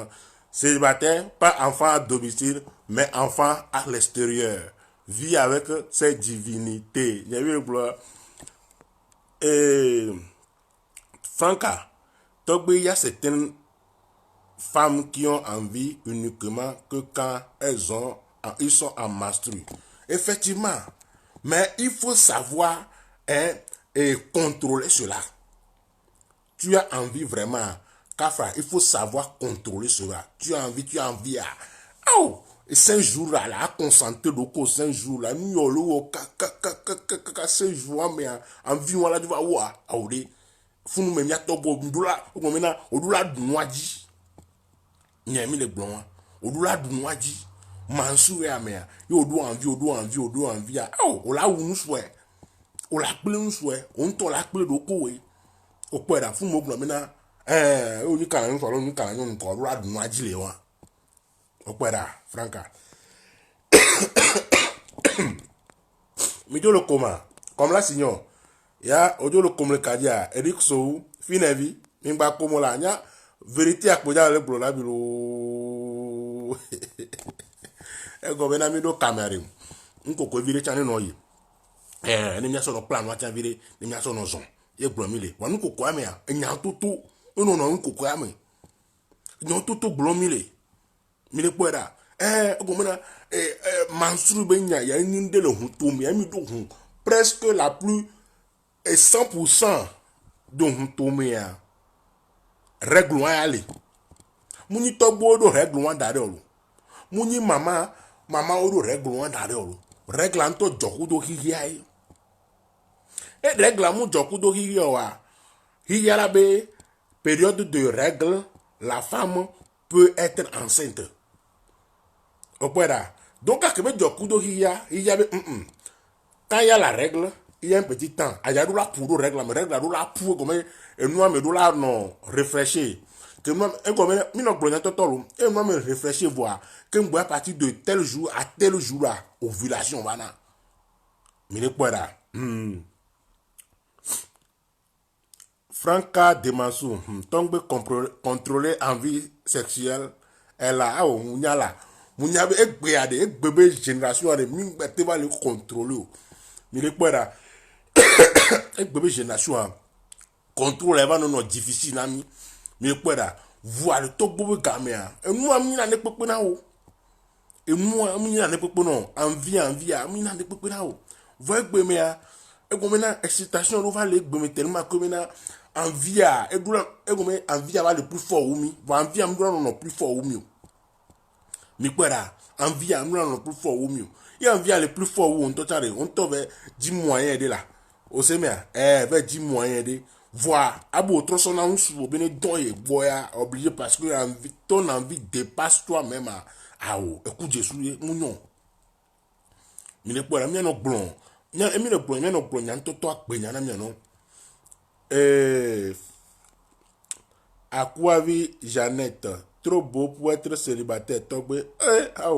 célibataire, pas enfant à domicile, mais enfant à l'extérieur. Vit avec ses divinités. Il y a eu le gloire. Et Franca, il y a certaines femmes qui ont envie uniquement que quand ils sont en menstru. Effectivement. Mais il faut savoir et contrôler cela. Tu as envie vraiment. Kafra, il faut savoir contrôler cela. Tu as envie à. Oh! Et 5 jours là, à concentrer le 5 jours là, nous yolo, 5 jours, mais en vie, on a dit, ouah, aoude. Faut nous mettre à togo, au-delà du noidi. Il y a mis les blancs, au-delà du noidi. Mansou et amère, yo do envie, oh, on l'a où nous souhait. On l'a plein nous souhait, on t'en l'a plein de coué. Au point là, faut nous maintenant. Ni kana nous parlons ni kana nous ko ra dun ajile wa opera franca mi do le coma comme la signor ya ojo le comme le kadia Eric Sou finevi mi gba komo la nya vérité akpoja le bro la bilo e go bena mi do Cameroun nko ko vire chane no yi ni mi so no plan wa cha vire ni mi so no zon ye glomile wanu koko ame a enya toto no no koko ame enya toto glomile mile kwera ogomena Mansuru benya ya nyinde le hutomi ya mi do hun presque la plus 100% do hutomi ya règle wa ale muni togbo do règle wa dare olu muni mama odo règle wa dare olu règle anto jokudo hihia e règle mu jokudo hihia wa hihia la be période de règle la femme peut être enceinte opera donc à que me jokudo hihia be quand il y a la règle il y a un petit temps ayadu la pour règle mais règle la pour comme et nous me do la non réfléchir que moi comme mi no gbonyan totolo et moi me réfléchir voir que me à partir de tel jour à tel jour là ovulation wana mi le kwera Franca Demansou tombe contrôler envie sexuelle elle a munya be egbe génération de mi te va le contrôler mi le kwera egbe génération contrôle va non difficile na mi le kwera voir to bobo gamea enu ami na ne pepe na o enu ami na ne pepe no envie ami na ne pepe na o vo egbe me a egomena excitation lo va le egbe me tellement que mena envie a egome envie va le plus fort ou mi va envie am non plus fort ou mi mi kwera envie am non plus fort ou mi et envie le plus fort ou on to ve 10 moyens de là o se me ve 10 moyens de voir abo trop son en sous bene don et boya obligé parce que ton envie dépasse toi-même à écoute Jésus mignon mi ne kwera mi no blon nya mi no blon nya to akpe nya na mi no Aquavi Jeannette, trop beau pour être célibataire. Togbe,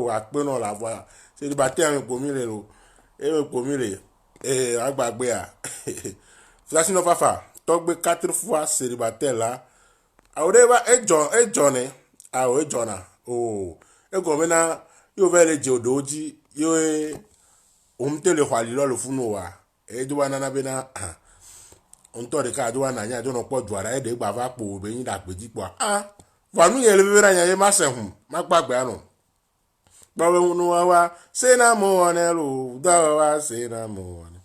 akpe non la voix. Célibataire me comile lo. Me comile. Agbagbe. Flashino fafa. Togbe 4 fois célibataire là. Aureva John. Johna. Oh. Gomena yo vele jodoji yo umte le khwalilo lo funu wa. Do banana bena on to de ka do na nya do no po duara e de gba va po be yin da peji po vanu ye le vera nya ye ma se hun ma gbagbe anu gba we nu wa se na mo one lo do wa se na mo one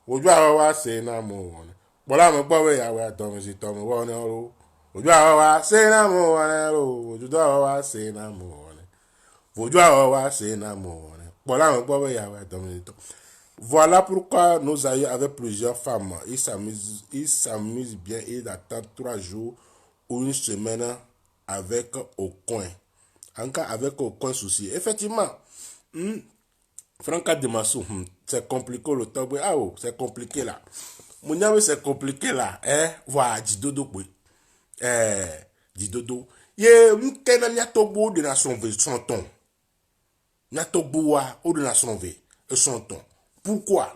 oju awa se na mo one bola mo gbo we ya we to mi si to mo one lo oju awa se na mo one lo oju do wa se na mo one oju awa se na mo one bola mo gbo we ya we to mi to. Voilà pourquoi nos aïeux avec plusieurs femmes, ils s'amusent bien et ils attendent 3 jours ou une semaine avec au coin. Encore avec au coin souci. Effectivement, Franca Demansou, c'est compliqué le temps. C'est compliqué là. Mon c'est compliqué là. Voilà, dit dodo. Dit dodo. Ye, m'kena nyatobo de nation V, son ton. Nyatobo de nation V, son ton. Pourquoi?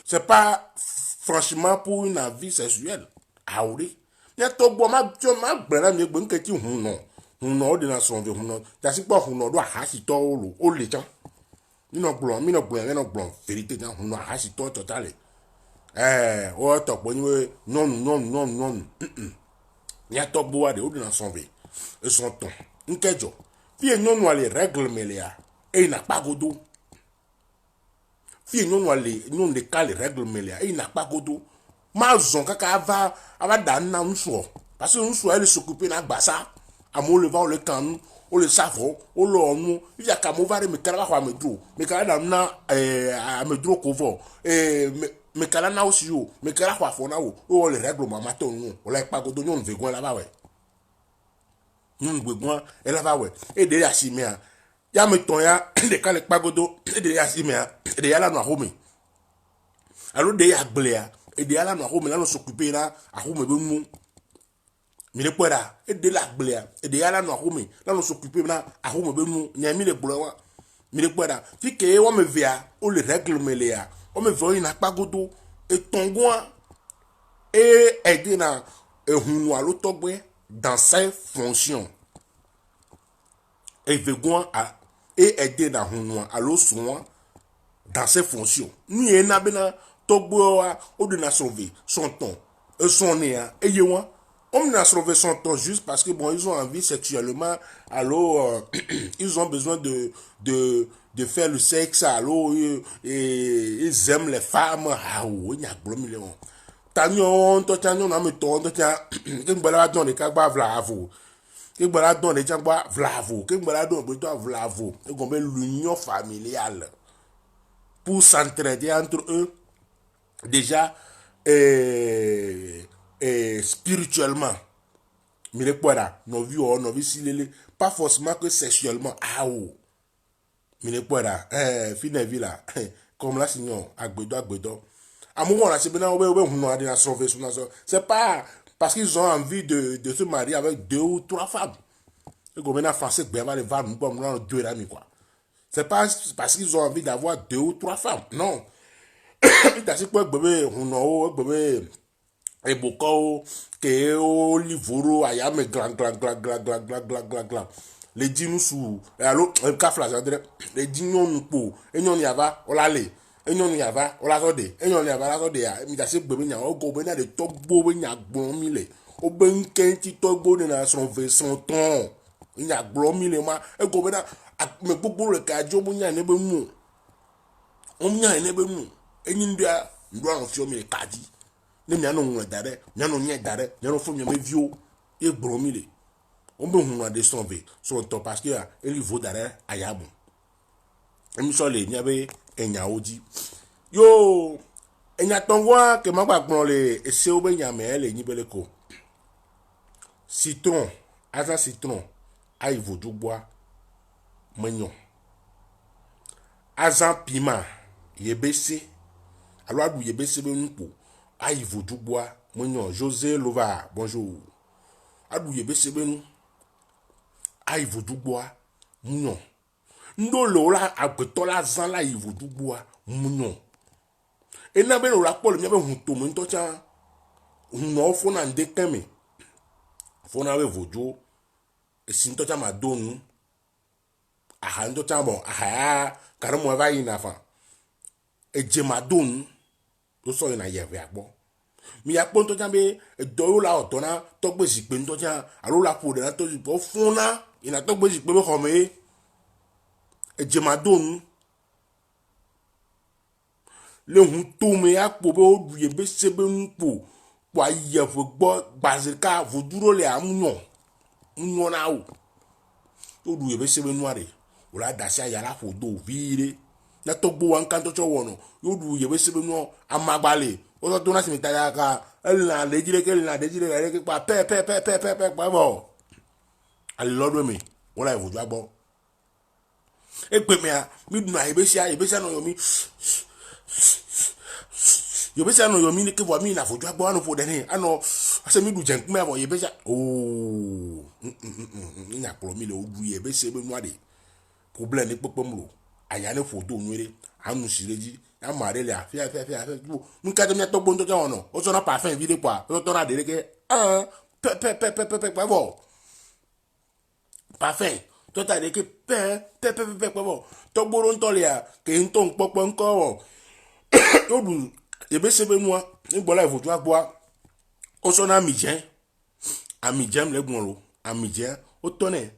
C'est pas franchement pour une vie sexuelle. Ah oui. Il y a tout bon ma brenda me bon que tu non de nation ve non. T'as pas non doit hasi to o le temps. Mi no blon vérité dans non hasi to total. O to bon non. Il y a tout bon de nation ve. Et son ton. Nkejo. Puis non les règles melia et n'a pas godo. Fi non les cas les règles melia et n'a pas godo ma zon kaka ava dan na nso parce que nso elle s'occuper na gbasa amo le va le kanu o le savo o lo onu ya ka mo vare me kala kwa medro me kala da na medro kovo me kala na aussi o me kala kwa fona o le règles mama to nu o la pa godo non vegon la ba we non vegon elle va we e de ya si me ya me ton ya de kale pagodo e de ya si me e de ya la no home alo de ya gblea e de ya la no home la no s'occuper na a home be mu mi le pora e de la gblea e de ya la no home la no s'occuper na a home be mu nya mi le gblea mi le pora fi ke wo me via o le règle me le ya o me vo ina pagodo e tongoa e aider na ehunu alo togbe dans ses fonctions et vegon a et aider dans hunwa alo soin dans ses fonctions ni ena bena togbo wa o de na sauver son ton Eux sont nés, hein. Et moi, on a sauvé son temps juste parce que bon, ils ont envie sexuellement, alors ils ont besoin de faire le sexe, alors et ils aiment les femmes. Ah oui, il y a un million. Tanyon, to tanyon na me to, to tan, ke gbala don de ka gba vlavo. Ke gbala don de tan gba vlavo, ke gbala don de to vlavo. E gombe l'union familiale pour s'entraider entre eux déjà spirituellement. Mais les poids nos vies nos vies si pas forcément que sexuellement. Ah oh. Mais les poids là, fin vie là, comme là sinon agbedo. À mon moment là, c'est bien c'est pas parce qu'ils ont envie de se marier avec 2 ou 3 femmes. Et comme on a français, ben va les femmes comme dans 2 amis quoi. C'est pas parce qu'ils ont envie d'avoir 2 ou 3 femmes. Non. C'est quoi bébé on bébé et beaucoup que au livre ayame glan les dinu sous alors kafla les dinu po enyon yava olale enyon yava olasode enyon yava olasode ya mi da se bébé nya o go be na de togbo be nya gbon mi le o be nken ti togbo de na son ve son ton nya gbon mi le ma e go be na me gbogbo le ka jo bo nya ne be mu o nya ne be mu enyin dia ndo an fi o mi ka di ne mi anu dare mi anu nye dare mi anu fo mi me vio e gbon mi le on be hu na de son ve so to parce que el vaut dare ayabu emi so le nya be enya oji yo enya tongwa ke ma gbagbon le ese o be nya me le yin bele ko citron asa citron ai vodu bois menyon asa piment yebese alo adu yebese be npo ai vodu bois menyon José Lova bonjour adu yebese be nu ai vodu bois menyon ndo lo la agbeto la zan la i vodu bois menyon e na be lo la pole mi be hun to mo nto cha hun no fo na nde kemi fo na be vodu e sin to cha ma donu aha ndo cha bon aha kare mo va ina fa e je ma donu lo so ina ye ve agbo mi ya pon to cha be do la otona to gbe si pe nto cha alo la po de na to po fun na ina to gbe si pe be ko me e je ma donu le hun to me akpo be o du ye be se be npo wa ye fo gbo gbazika vo duro le amunyo nyo na o du ye be se be nuare o la da sia ya la fo do vire na to gbo wan kan to cho wono yo du ye be se be nu amagbale o to na si mi ta ya ka el na le jire ke na de jire ke pa pe pa bo ali lodo mi o la vo ju agbo e pe me a mi du na ye be sia no yo mi yo be sia no yo mi ne ke vo mi na vo ju agbo anu fo de ni ano ase mi du jen me vo ye be sia oh nya klo mi le o du ye be se be nu ade problème ni popom lo aya ne fo do nwere anu sireji ya mare le afia mu ka de mi to gbo nto ja ono o so na parfum vide kwa o to na de ke pe bo parfum to ta de ke pe bo to gboro nto le a ke nto npopo nko o o du e be se be nu ni gbo la foju agbo o so na amijen le gbon lo amijen o to ne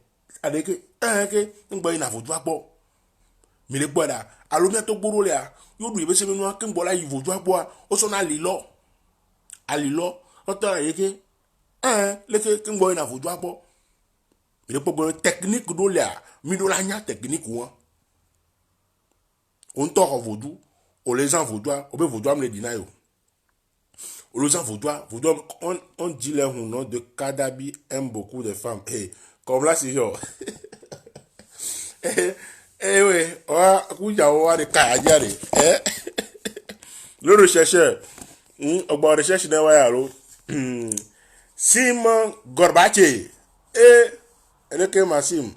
ade ke ke ngbo ina foju agbo mi le gboda alo mi to gboro le a yo du e be se be nu ke ngbo la yi foju agbo o so na alilo o to na ye ke le ke ngbo ina foju agbo mi le gbogbo technique do le a mi do la nya technique won on to ko foju o les gens foju o be foju am le dinayo o les gens foju on dit les nom de Kadabi aime beaucoup de femmes comme là c'est genre oui wa kuja wa de ka jare le rechercheur ogba recherche na wa ya lo Simon Gorbache eleke Massim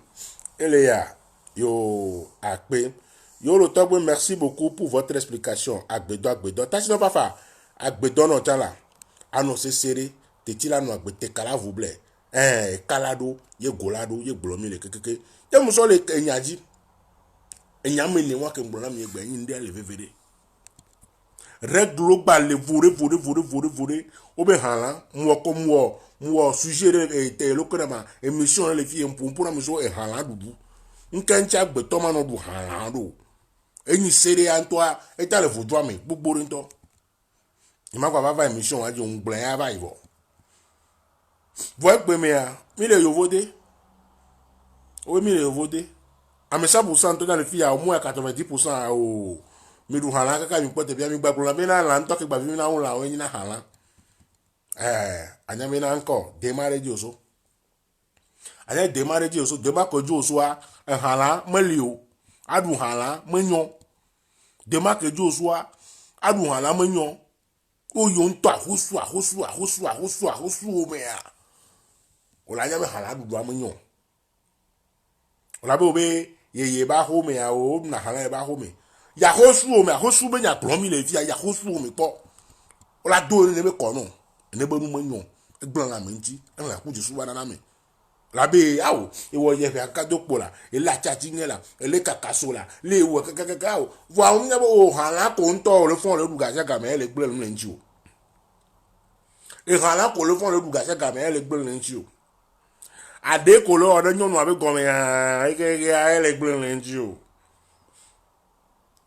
Eleya yo akpe yo lo togbe merci beaucoup pour votre explication agbedo tasi no pa fa agbedo no tala annoncer serré tetila no agbete kala vuble kalado ye golado ye gbomi le kekeke ye muso le enyaji enyame ni wa ke gbona mi egbe yin de le vevere règle ba le vorer o be hala mo ko mo sujet et le kona émission le fi pour na mo e hala dudu nkancha gbe to ma no du hala do eni sere antoa eta le vodua me gbogbo nto ima kwa va émission a di on gble ya va ivo vo gbe me a mi le yo voter o mi le yo voter a me 100% to dans le fi a au moins 90% o mi du hala kaka mi pote bia mi gba la me na la nto ke gba mi na un la o ni na hala anya mi na nko démarrer di oso anya démarrer di oso de ma ko ju oso a hala melio adu hala menyo de ma ke ju oso a adu hala menyo o yo nto ahosu o me a o la nya me hala du amenyo o la be obe ye ba ho me a o na hala ba ho me ya hosu o me ahosu be nya plomi le via ya hosu o me po o la do le me ko no ne be nu menyo egbon la menji e la ku jesu bana na me la be awo e wo ye fe akadopo la e la chachi ngela e le kakaso la le wo kakaka o wa o nya bo hala ko nto le fon le duga ja ga me le gbe le nji o e hala ko le fon le duga ja ga me le gbe le nji o ade ko lo odo nyonu abe go me e ke le gbe le nji o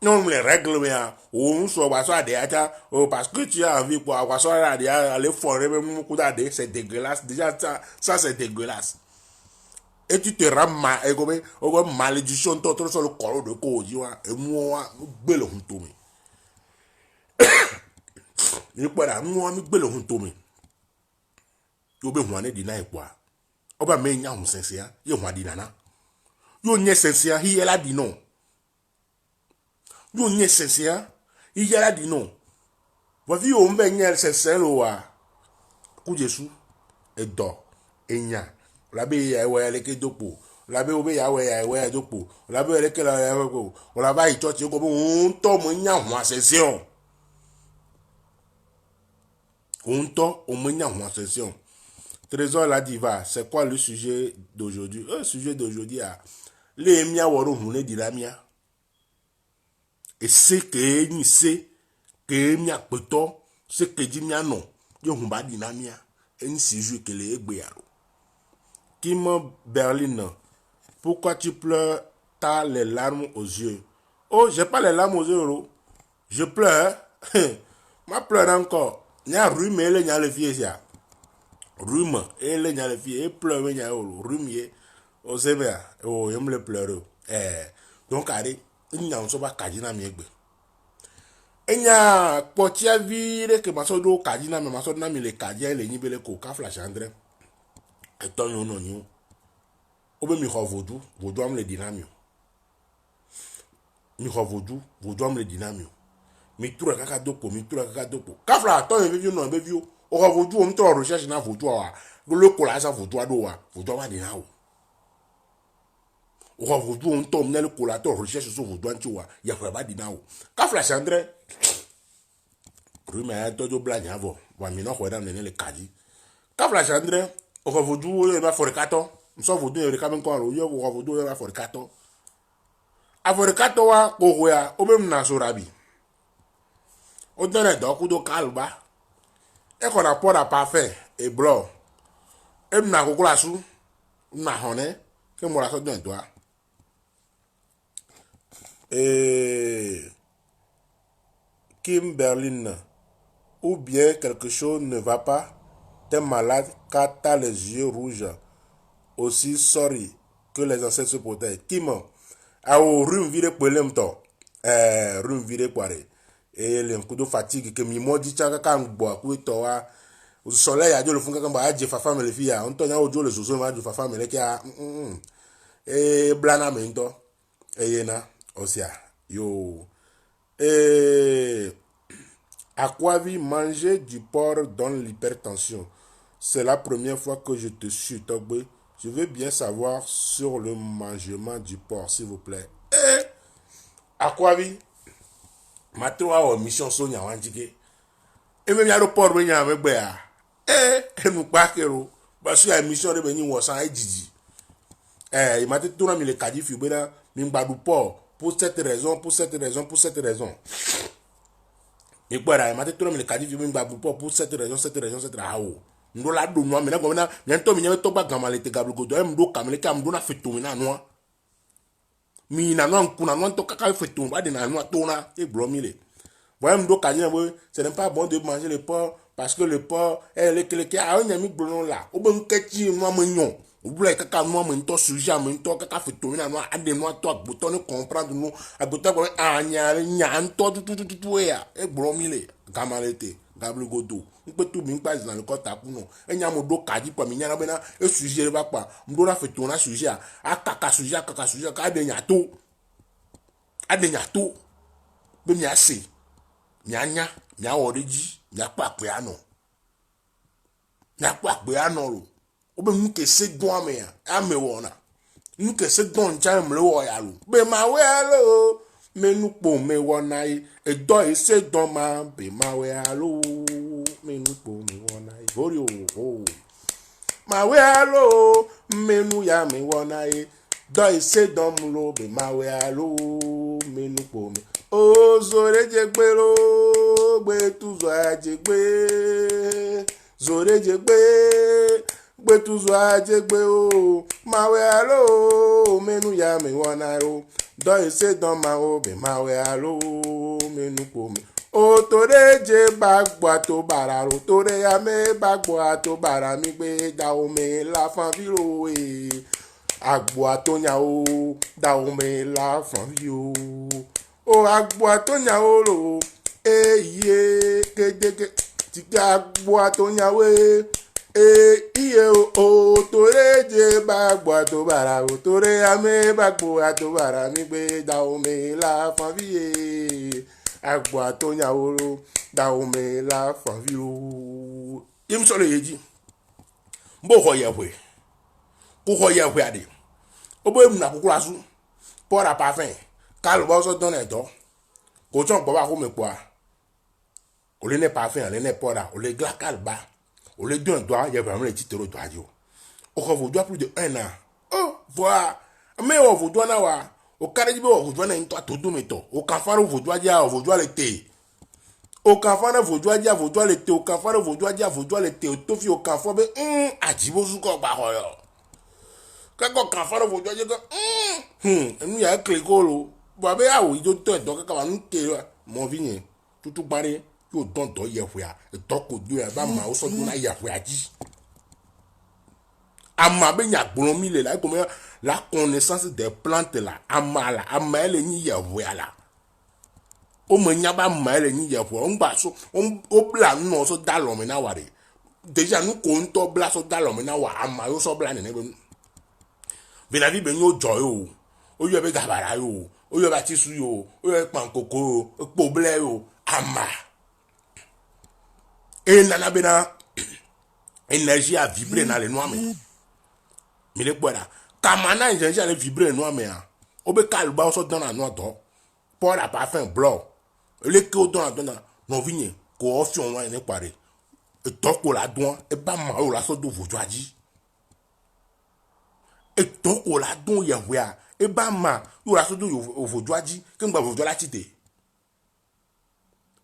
non les règles mais on so wa so ade ata o parce que tu as envie pour avoir ça ade aller forer même coup d'ade c'est dégueulasse déjà ça c'est dégueulasse et tu te rends mal et comme malédiction toi sur le corps de ko ji wa e mu wa gbe le hun to mi ni pada mu wa mi gbe le hun to mi yo be hu ane di na e kwa oba me nya hu sensia ye hu adi nana yo nye sensia hi ela di no yo nye sensia hi ela di no wa vi o mbe nye sensia lo wa ku jesu e do enya la be ya we le ke dopo la be obe ya we dopo la be le ke la ya ko la ba i church ko un to mo nya hu sensia un to o mo nya hu sensia. Trésor la diva, c'est quoi le sujet d'aujourd'hui? Le sujet d'aujourd'hui, les mia waro hune di la mia. Et c'est que ni c'est que mia poto, c'est que di mia non. Yo humba di la mia. Et ni sujet que les egbearo. Kim Berlin, pourquoi tu pleures? T'as les larmes aux yeux. Oh, j'ai pas les larmes aux yeux. Je pleure. Ma pleure encore. Nya rhume le nya le vieux ça. Rhume et le nya le fille et pleure nya o rhume ye o sebe o yem le pleure donc allez il n'y a so ba kajina mi egbe enya potia vire que maso do kajina me maso na mi le kajia le nyibele ko ka flash andre eton yo no nyu obe mi ho vodu am le dinamio mi ho vodu am le dinamio mi tura kaka dopo ka fla ton ye viu no be viu o ho vodu o mto recherche na vodu wa le ko la sa vodu ado wa vodu wa dina o ho vodu o mto mne le ko la to recherche so vodu anti wa ya fa ba dina o ka fla chandre ruma to do bla nya vo wa mi no ho da ne le kaji ka fla chandre o ho vodu o ba forikato so vodu e ka ben ko ro yo ho vodu e ba forikato aforikato wa ko ho ya o be na so rabi o dere do ku do kalba e ko na pour parfait et blanc e na ko kula su na hone ke mo la so don toi Kim Berlin, ou bien quelque chose ne va pas, t'es malade car t'as les yeux rouges. Aussi sorry que les ancêtres se protègent. Kim a au rhume viré pour l'emto rhume viré pour et le coup de fatigue que mi modi chaka kan boa ku to wa o soleil a jo le fun kan ba je fa femme le fia on to nya o jo le zozo ma jo fa femme le kia blana mento yena osia yo Aquavi, manger du porc donne l'hypertension. C'est la première fois que je te suis, Togbe. Je veux bien savoir sur le mangement du porc, s'il vous plaît. Aquavi, maintenant, on mission Sonia Wanjike. Et même, il y a le porc, il y a un bébé. Et nous pas que parce que la mission de venir au sang est Didi. Il m'a dit tout le monde, il cadif, il m'a dit porc. Pour cette raison. mi pera ma te tro mi le kadi fi mi gba pour cette raison hawo ndo la do no mi na go na mi ento mi nyato gba gama le te gablu go do em do kamle ka mdo na fetu mi na no mi na no nku na no to kaka fetu ba de na no to na e bro mi le bon em do ka nya bo ce n'est pas bon de manger le porc parce que le porc est le a on mi gbo la o be nkechi no amanyo Oublie kaka no me nto suja me nto kaka fetu mi na no ade no to agboto ni comprendre no agboto ko anya nya nto tutututu ya e bro mi le gamalete gablu go do npe tu mi npa zan ko ta ku no enya mo do kaji po mi nya na be na e suje ba pa mdo na fetu na suja akaka suja ka de nya to be mi ase mi anya mi aworiji mi apa pe ano lo obe nke se don ame ya ame wona nke se don cha mle wo ya lo be ma we lo menu po me wona yi e do e se don ma be ma we lo menu po me wona yi ori o ma we lo menu ya me wona yi do e se don lo be ma we lo menu po me o zore je gbe lo gbe tu zo aje gbe zore je gbe Betuzo ajegbe o mawe alo menu ya me wana o do ise don ma o be mawe alo menu ko me o tore je bagbo ato bararo tore ya me bagbo ato bara mi gbe da o me la fan viro e agbo ato nya o da o me la fan viro o agbo ato nya o lo ye kedeke ti agbo ato nya we iye o tore je bagbo ato bara o tore ame bagbo ato bara mi gbe da ome la fan vie agbo ato nyaworo da ome la fan vie im so le yeji mbo ho yehwe ku ho yehwe ade obo em na kukura su pora parfum kal bo so don eto ko chon po ba ko me po a o le ne parfum le ne pora o le gla kalba on les deux doigts, il y a vraiment les titres de doigts. On revoit plus de 1 an. Oh, voilà. Mais on vous doit n'avoir. Au carré du bois, on vous doit n'avoir tout le temps. Au canfar, on vous doit dire, on vous doit l'été. Au canfar, on vous doit dire, on vous doit l'été. Au canfar, on vous doit dire, on vous doit l'été. Au tofi, au canfar, mais ajibo souko baroyo. Quand au canfar, on vous doit dire, nous y a un clégolo. Bah, ben, ah oui, il doit être donc, quand on nous mon vigné, tout pareil. Yo don do yehwea do ko do ya ba ma o so do na yehwea ji ama be nya gboro mi le la comme la connaissance des plantes là ama ele ni yehwea la o me nya ba ma ele ni yehwea on gba so o bla no so da lo me na ware déjà nous konto bla so da lo me na wa ama yo so bla ne be la vie be nyo joy o yo be gabara yo o yo ba ti su yo o yo pankoko o po ble yo ama et nana bena énergie à vibrer dans les noix mais le boira kamana énergie à vibrer noix mais obe kalba so dans la noix do pour la parfum blanc le que dans la non vigné ko option wa ne pare et toko la don e ba ma o la so do vojoaji et toko la don yahwea e ba ma yo la so do vojoaji ke ngba vojola tite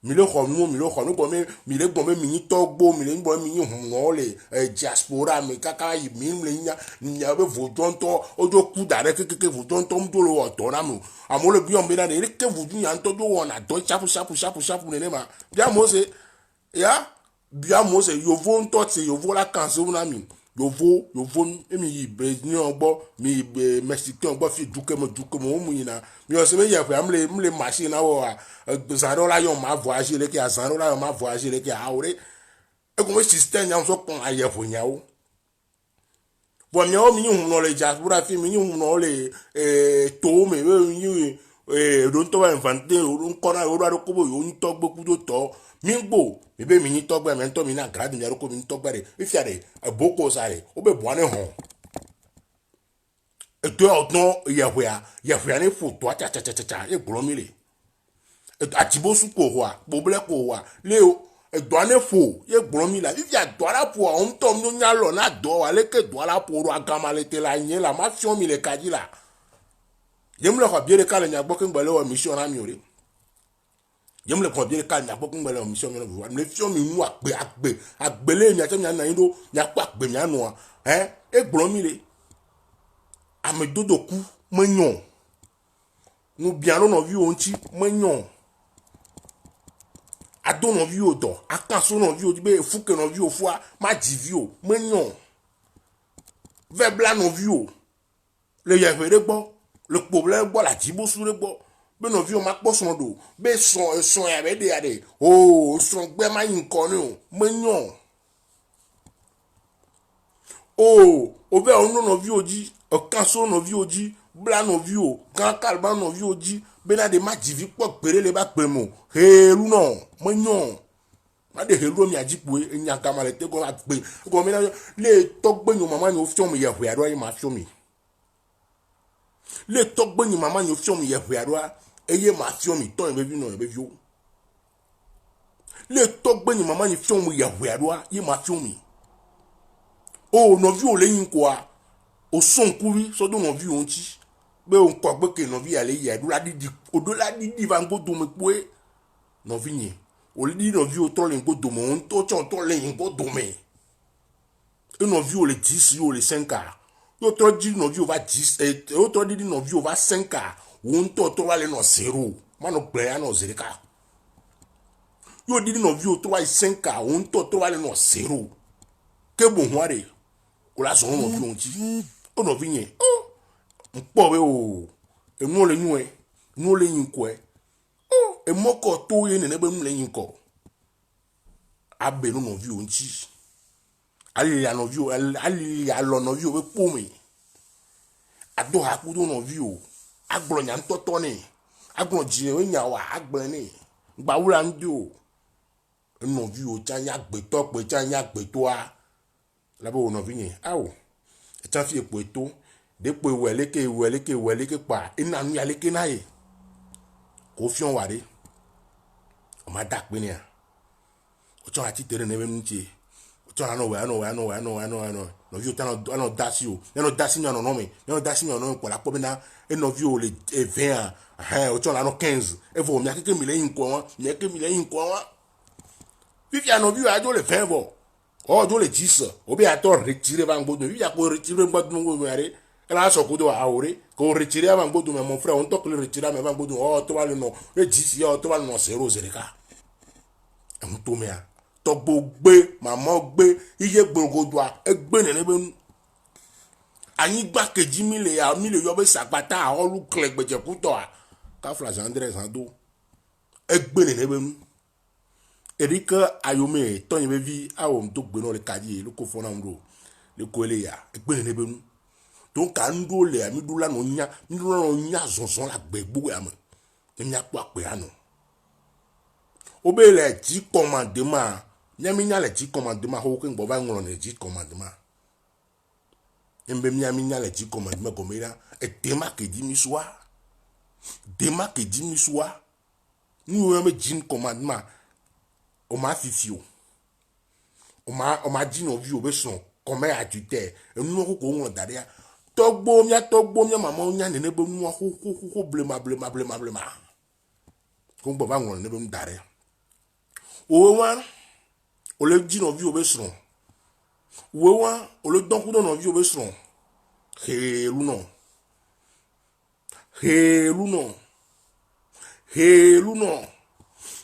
mi le xɔnu bɔ mi le gbɔ mi tɔgbo mi le gbɔ mi hunɔ le diaspora mi kaka yi mi le nya be vodɔntɔ odzo ku da ɖe kekeke vodɔntɔ mu do le wɔtɔ na mi amewo le biɔn be na de ke vodu nyantɔ do wɔna dɔ shapu nene ma bia mose yovo ŋutɔ se yovo la kanse na mi yovo mi yi brésilien gbɔ mi mexicain gbɔ fi duke me wo mu yina mi ɔse be yɛ ƒe mi le machine na wɔ zan ɖewo la yɔ ma voyage le ke zan ɖewo la yɔ ma voyage le ke awo ɖe ekume système nyawo so kpɔn ayɛ ƒo nyawo bɔn miawo mi nyi hunɔ le diaspora fi mi nyi hunɔ le towo me mi nyi ɖontɔ ba invente ŋkɔna wo ɖo kobo yo ŋutɔ gbe kudo tɔ mi gbo mi be mi nyi tɔgbe mi ŋutɔ mi na grade mi aɖo ko mi nyi tɔgbe ɖe efia ɖe boko sa ɖe wo be bua ne hɔn eto ɔdɔn yehwea ne fo toa tsatsatsatsa ye gblɔ mi le atibosu ko hoa boble ko hoa le edoa ne fo ye gblɔ mi la efia doa la po a ŋutɔ mi nya lɔ na dɔ wa leke doa la po ɖo agama le te la nye la ma fiɔ mi le kadzi la yem le xɔ bie ɖeka le nyagbɔ ke ŋgbɔ le wɔ mission na mi o ɖe yem le combien ka nya pokun gbele mission mi no le fion mi nu agbele mi atem nya na ndo nya pa agbe mi anu e gboro mi le ame dodo ku menyon nous bien no vi onti menyon ado no vi odo akanso no vi odi be fuke no vi ofua ma jivi o menyon verbla no vi o le yevere gbo le problème gbo la jibo su le gbo be no vi o ma po son do be son ya be de ade o son gbe ma yin ko ni o menyon o be o no vi oji o kanso no vi oji bla no vi o kan kalba no vi oji be na de ma jivi po pere le ba pe mo helu no menyon ma de helu mi ajipo enya kama le te ko ma pe ko mi na le to gbe ni mama ni o fi o mi ye hwe ado ma fi o mi le to gbe ni mama ni o fi o mi ye hwe ado eye ma fi o mi to be vi no be vi o le to gbe ni mama ni fi o mi ye hwe ado ye ma fi o mi no vi o le yin ko a o son kuri so do no vi o nti be o nko gbe ke no vi ale ye do la didi odo la didi va ngo do me poe no vi yin o le di no vi o to le ngo do mo on to chon to le yin ngo do me e no vi o le 10 o le 5 yo to di no vi o va 10 o to di no vi o va 5 on to va le no 0 ma no gbe ya no 0 ka yo di no vi o to va 5 on to va le no 0 ke bo hware o la so no vi o nti o no vi yin npo we o enu le yin e nu le yin ko e moko to ye ne be nu le yin ko abe no vi o nti ali ya no vi o ali ya lo no vi o be po mi ado ha ku do no vi o agbro nya ntoto ni agbro ji e nya wa agbe ni gba wura ndi o no vi o cha nya gbe to pe cha nya gbe to a la bo no vi yin awo e cha fi epo eto depo weleke pa ina nu ya leke na ye ko fion ware o ma dak pe ni a o cho ati tere ne be nti o cho no no vi o ta no dasi o no dasi no no me no dasi no no po la po na e no vi o le 20 o cho no 15 e vo mi akeke mi le yin ko wa vi ya no vi a jo le 20 vo o jo le 10 o be ato retirer va ngbo vi ya ko retirer ngbo ngo yare ela so kudo aure ko retirer va ngbo mon frère on to ko retirer va ngbo o to va le no e 10 o to va no 0 ka en to me a to gbogbe mama gbe iye gborogodo a egbe ne be anyi gba keji mi le yo be sapata a olu klegbeje kuto a ka flash Andres ando egbe ne be nu erika ayome to yin be vi a o mto gbe no le kaji le ko fona mro le ko ele ya egbe ne be nu donc ando le ami dula no nya zonzon la gbegbo ya mo nya po ape anu obe le ji commandement nyami nya le ji commandement ho ke ngbo ba ngoro le ji commandement embe nyami nya le ji commandement gomera e tema ke di mi soa ni o me ji commandement o ma fifio o ma ji no vi o be son comme adjuteur enu ko ngoro daria togbo mia mama nya ne be nu ho blema ko ngbo ba ngoro ne be daria o wa o le ji no vi o be son wo wa o le don ku no vi o be son helu no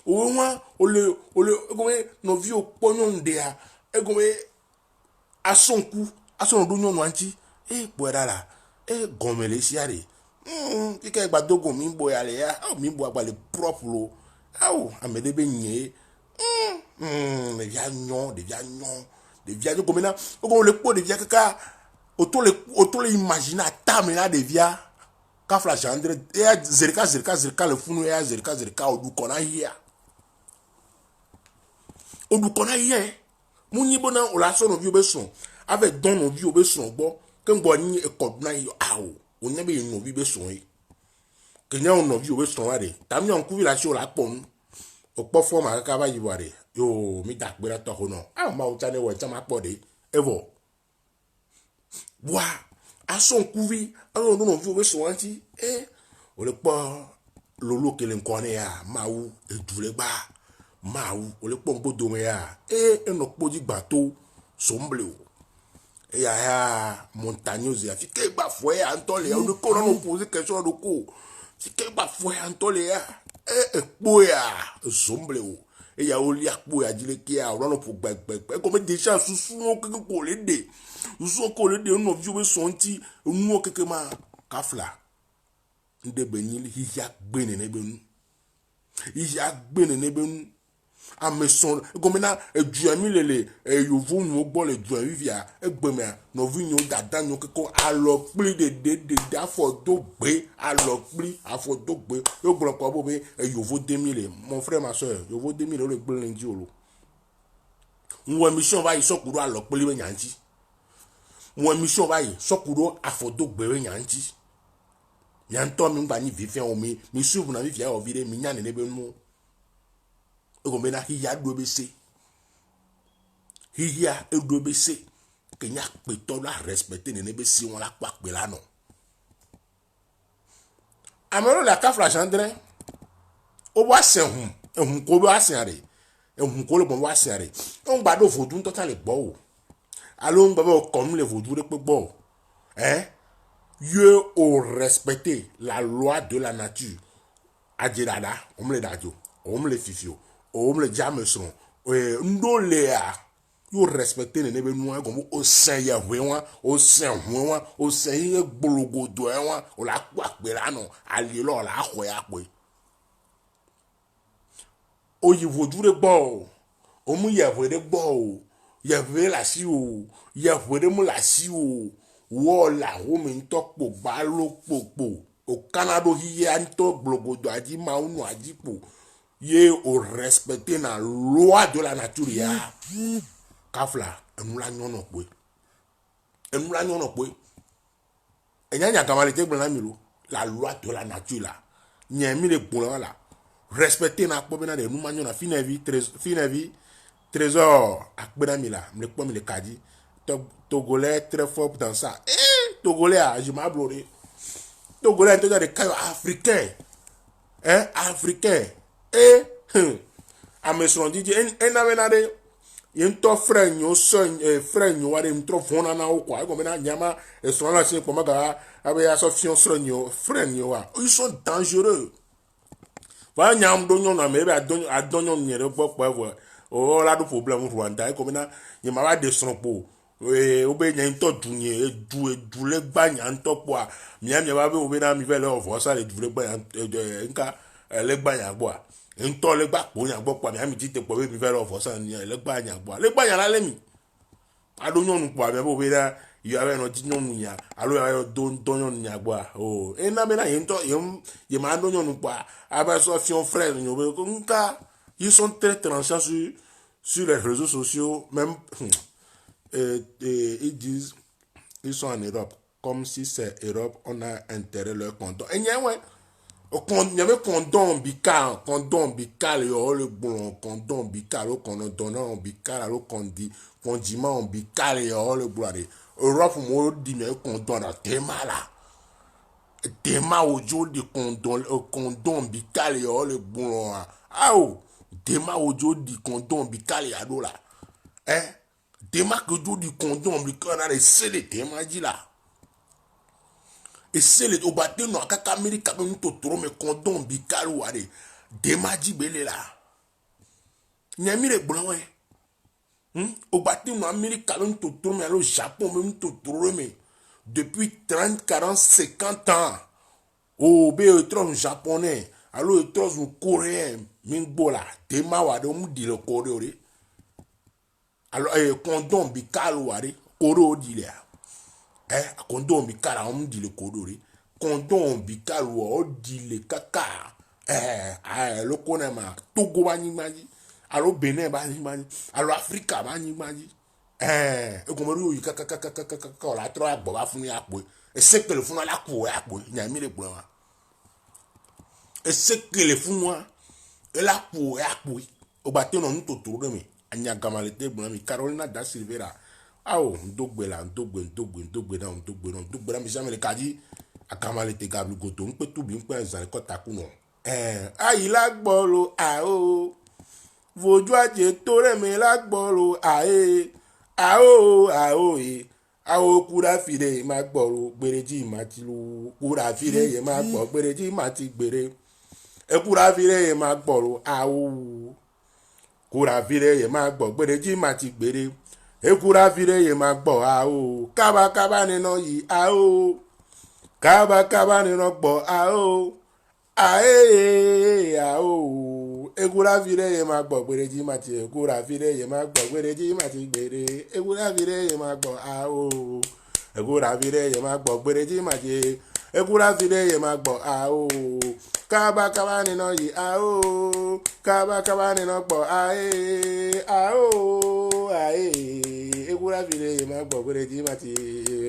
o wa o le egome no vi o ponyo nde a egome asonku do nyo anti boyara gomele siare kike gbadogo mi boya le ya mi bo agbale propre lo amede be nye de via nyon de via comme na o le po de via kaka auto le imaginer tamina de via ka flash André e zerika le funu e zerika odu kona hier munyi bona o la so no vi obeson avec don no vi obeson gbo ke ngbo ni e koduna yo o nya be no vi beson yi ke nya no vi obeson wa de tam nya nku vi la so la pon o po form aka ba yi wa de yo mi dak be la to ho no ma o chane we chama po de evo wa ason kuvi no vi obeson anti o le po lolo kele nkone ya mawu edule ba mawu ole pombo dome ya eno kpoji gbato somble o ya montagneuse ya fike gba fo ya ntole o ko no poser question do ko fike gba fo ya ntole ya ekpo ya somble o ya oli akpo ya jile ki ya ro no po gbegbe ko me de sha susu o keke ko le de susu ko le de no vi o be sonti nu o keke ma kafla nde benil hiya gbene ne benu hiya gbene ne benu ameson gomena eduami lele yovu nu gbo le eduami via egbeme no vi nyo dada nyo keko alo pli de afo do gbe alo pli afo do gbe yo gbo ko bo be yovu 2000 mon frère ma soeur yovu 2000 o le gbo lenji olo nwo mission ba isokuro alo pli we nyanji nwo mission ba isokuro afo do gbe we nyanji nyanto mi ngba ni vivien o mi subu na vivien o vire mi nyane nebe nu ego me na hiya do be se hiya e do be se ke nya pe to la respecter ne be si won la pa pe la no amero la kafla chandre o wa se hun ko wa se are hun ko le bon wa se are on gba do vodun to ta le gbo o alo ngba be ko mi le vodun re pe gbo Dieu au respecter la loi de la nature. Adjirada, on me le dadio, on me le fifio, on me le jameson, ndolea. You respecter ne nebe noa comme au sein ya wewa, au sein wewa, au sein ye bologo doewa, o la kwa belano, alilo la khoya kwe. O yi vodure bo, o mu ya vede bo, ya ve la si o, ya vede mu la si o. Wola home ntokpo balo popo o Canada hiye anto blogodo aji maunu ajipo ye o respecter na loi de la nature ya kafla enula nyono pwe enyanya kamalite gbona milo la loi de la nature la nyemi le gbona la respecter na pobe na de numa nyona finevi trésor akbena mila me po mi le kaji Togolais très fort dans ça. Togolais, je m'abloré. Togolais, tu as des cas africains. Africains. À me sont dit, un avenade, il y a un frère, un son, frère, un trop fond en quoi. Comme un yama, et son là, c'est comme un avec association frère, ils sont dangereux. Voilà, nyam donyon na mebe a donyon nyere pop voir. Oh là do problème Rwanda comme na yama va descendre pour obe nya nto dunye du le gba nya nto po a miami ba be obe na mi vele ovo sa le du le gba nka le gba nya gbo a nto le gba po nya gbo po miami ti te po be mi vele ovo sa ni le gba nya gbo a le gba nya la le mi adonyon nu po a be obe na yo ave no jinyon nya alo ya donyon nya gbo a o na me na nto ye ma donyon nu po a aba so fion frère nyo be nka ils sont très tranchants sur les réseaux sociaux même ils disent ils sont en Europe comme si c'est Europe on a intérêt leur condom et il y avait condom bical le bon condom bical au condom bical au condiment bical le boire Europe moi dit mais condom dans tema là tema audio de condom bical le bon ah tema audio di condom bical ya do là tema que du condom bical na c'est le tema dit là et c'est le obaté no kaka America no to toro me condom bical ou ale tema di belé là nyami le blanc obaté no America no to toro me au Japon même to toro me depuis 30 40 50 ans oh be trop japonais alors trop coréen mingbola tema wa de mu di le coréen alors condom bical ou ale coréen di le condom bical on dit le coréen condom bical ou dit le kaka le connaît ma Togo ba ni maji alors Benin ba ni maji alors Africa ba ni maji comme ru kaka la trop agbo ba fun ya po e se que le fun la ko ya po nyami le gbo wa et c'est que les fous moi et la pour et pour au bâton non tout autour de mi anya gamalete bon mi Carolina da Silveira ah oh ndogbe mi jamais le kadi a gamalete gablu goto on peut tout bien pour un zan ko takuno Ayi la gbolo ao. Voju aje tore me la gbolo ae. Ao e. Ao kura fide ma gbolo gbereji mati lu. Kura fide ye ma gbolo gbereji mati gbere. E kura fide ye ma gbolo ao. Kura fide ye ma gbolo gbereji mati gbere. E kura fide ye ma gbolo ao. Kaba ni no yi ao. Kaba ni no gbo ao. Ae ao. Egura vire ye ma gbo gbereji mati. Egura vire ye ma gbo gbereji mati gbere. Egura vire ye ma gbo ao. Egura vire ye ma gbo gbereji mati. Egura vire ye ma gbo ao. Kaba ni no yi ao. Kaba ni no gbo ae ao. Ae. Egura vire ye ma gbo gbereji mati.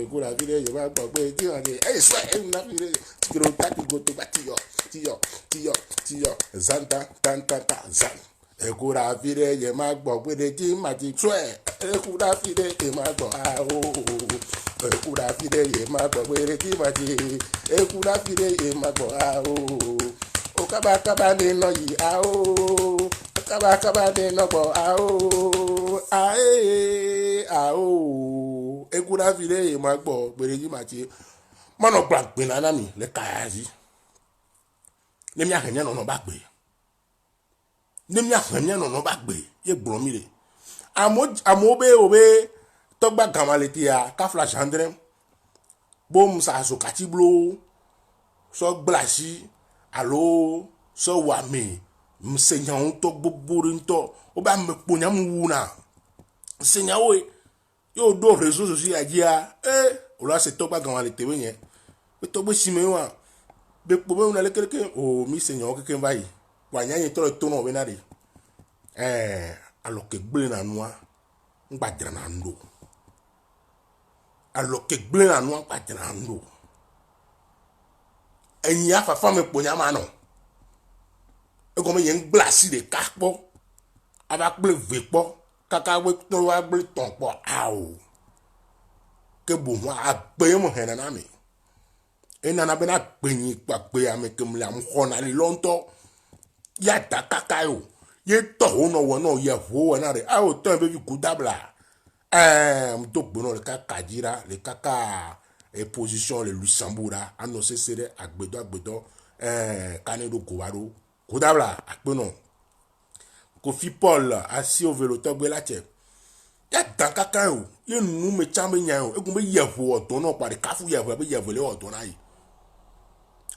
Egura vire ye ma gbo gbereji mati. Hey, swear, egura vire. Tikiro taki go to batiyo. Tiyo, zanta, zan. Ekura vire ye ma gbo gbereji mati swear. Ekura vire ye ma gbo ao. Ekura vire ye ma gbo gbereji mati. Ekura vire ye ma gbo ao. O kaba ni no yi ao. Kaba ni no gbo ao. Ae ao. Ekura vire ye ma gbo gbereji mati. Mano gbagbe na mi le kayaji. Nemi ahenya no bagbe. Nemi ahenya no bagbe. Ye gboro mi le. Amobe obe togba gamalete ya ka flash handrem. Bom sa so katiblo. So glashi alo so wame. Msenya unto gbogbo nto. Oba mekpo nyam wuna. Msenya we yo do réseaux sociaux ajia. Ola se togba gamalete we yen. We togbo simewa. Be pobe una lekeleke o mi senyo keke vai wanya yin tolo tono we na de aloke gble na noa ngbadra na ndo aloke gble na noa ngbadra na ndo enya fafa me ponya ma no e ko me yen glasi de kakpo aba gble vepo kaka we to wa gble ton po awo ke bo wa agbe mo hena na mi enana bena gbenyi gbagbe amekem la mkhona le lonto ya takaka yo ye to ono wono ye ho na re a o to be ku dabla mto gbono le kaka jira le kaka position le Luxembourg annoncer sere agbedo kanedo kowaro ku dabla akpeno Kofi Paul asi o velo to gbe lache ya takaka yo ye nu me chambe nya yo egun be ye ho oto no pare kafu ye ho be ye ho le oto na yi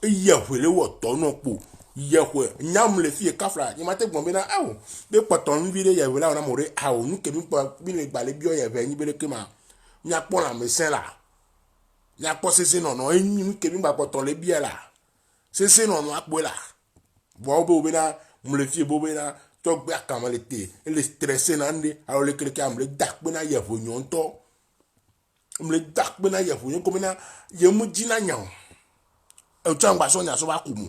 yehwe le woto no po yehwe nyam le fie kafla ni mate gbon be na awo be poton vi le yehwe la na more awo nu ke bi po bi le gba le bi o yehwe ni be le kema nya pon la mesen la nya po sese no no eni nu ke bi gba poton le bi la sese no no apo la bo be obe na mu le fie bo be na to gbe akamalete le stressé na ndi awo le kele ka mu le dak pe na yehwe nyonto mu le dak pe na yehwe nyon ko me na ye mu jina nyawo e changba so nya so ba kumu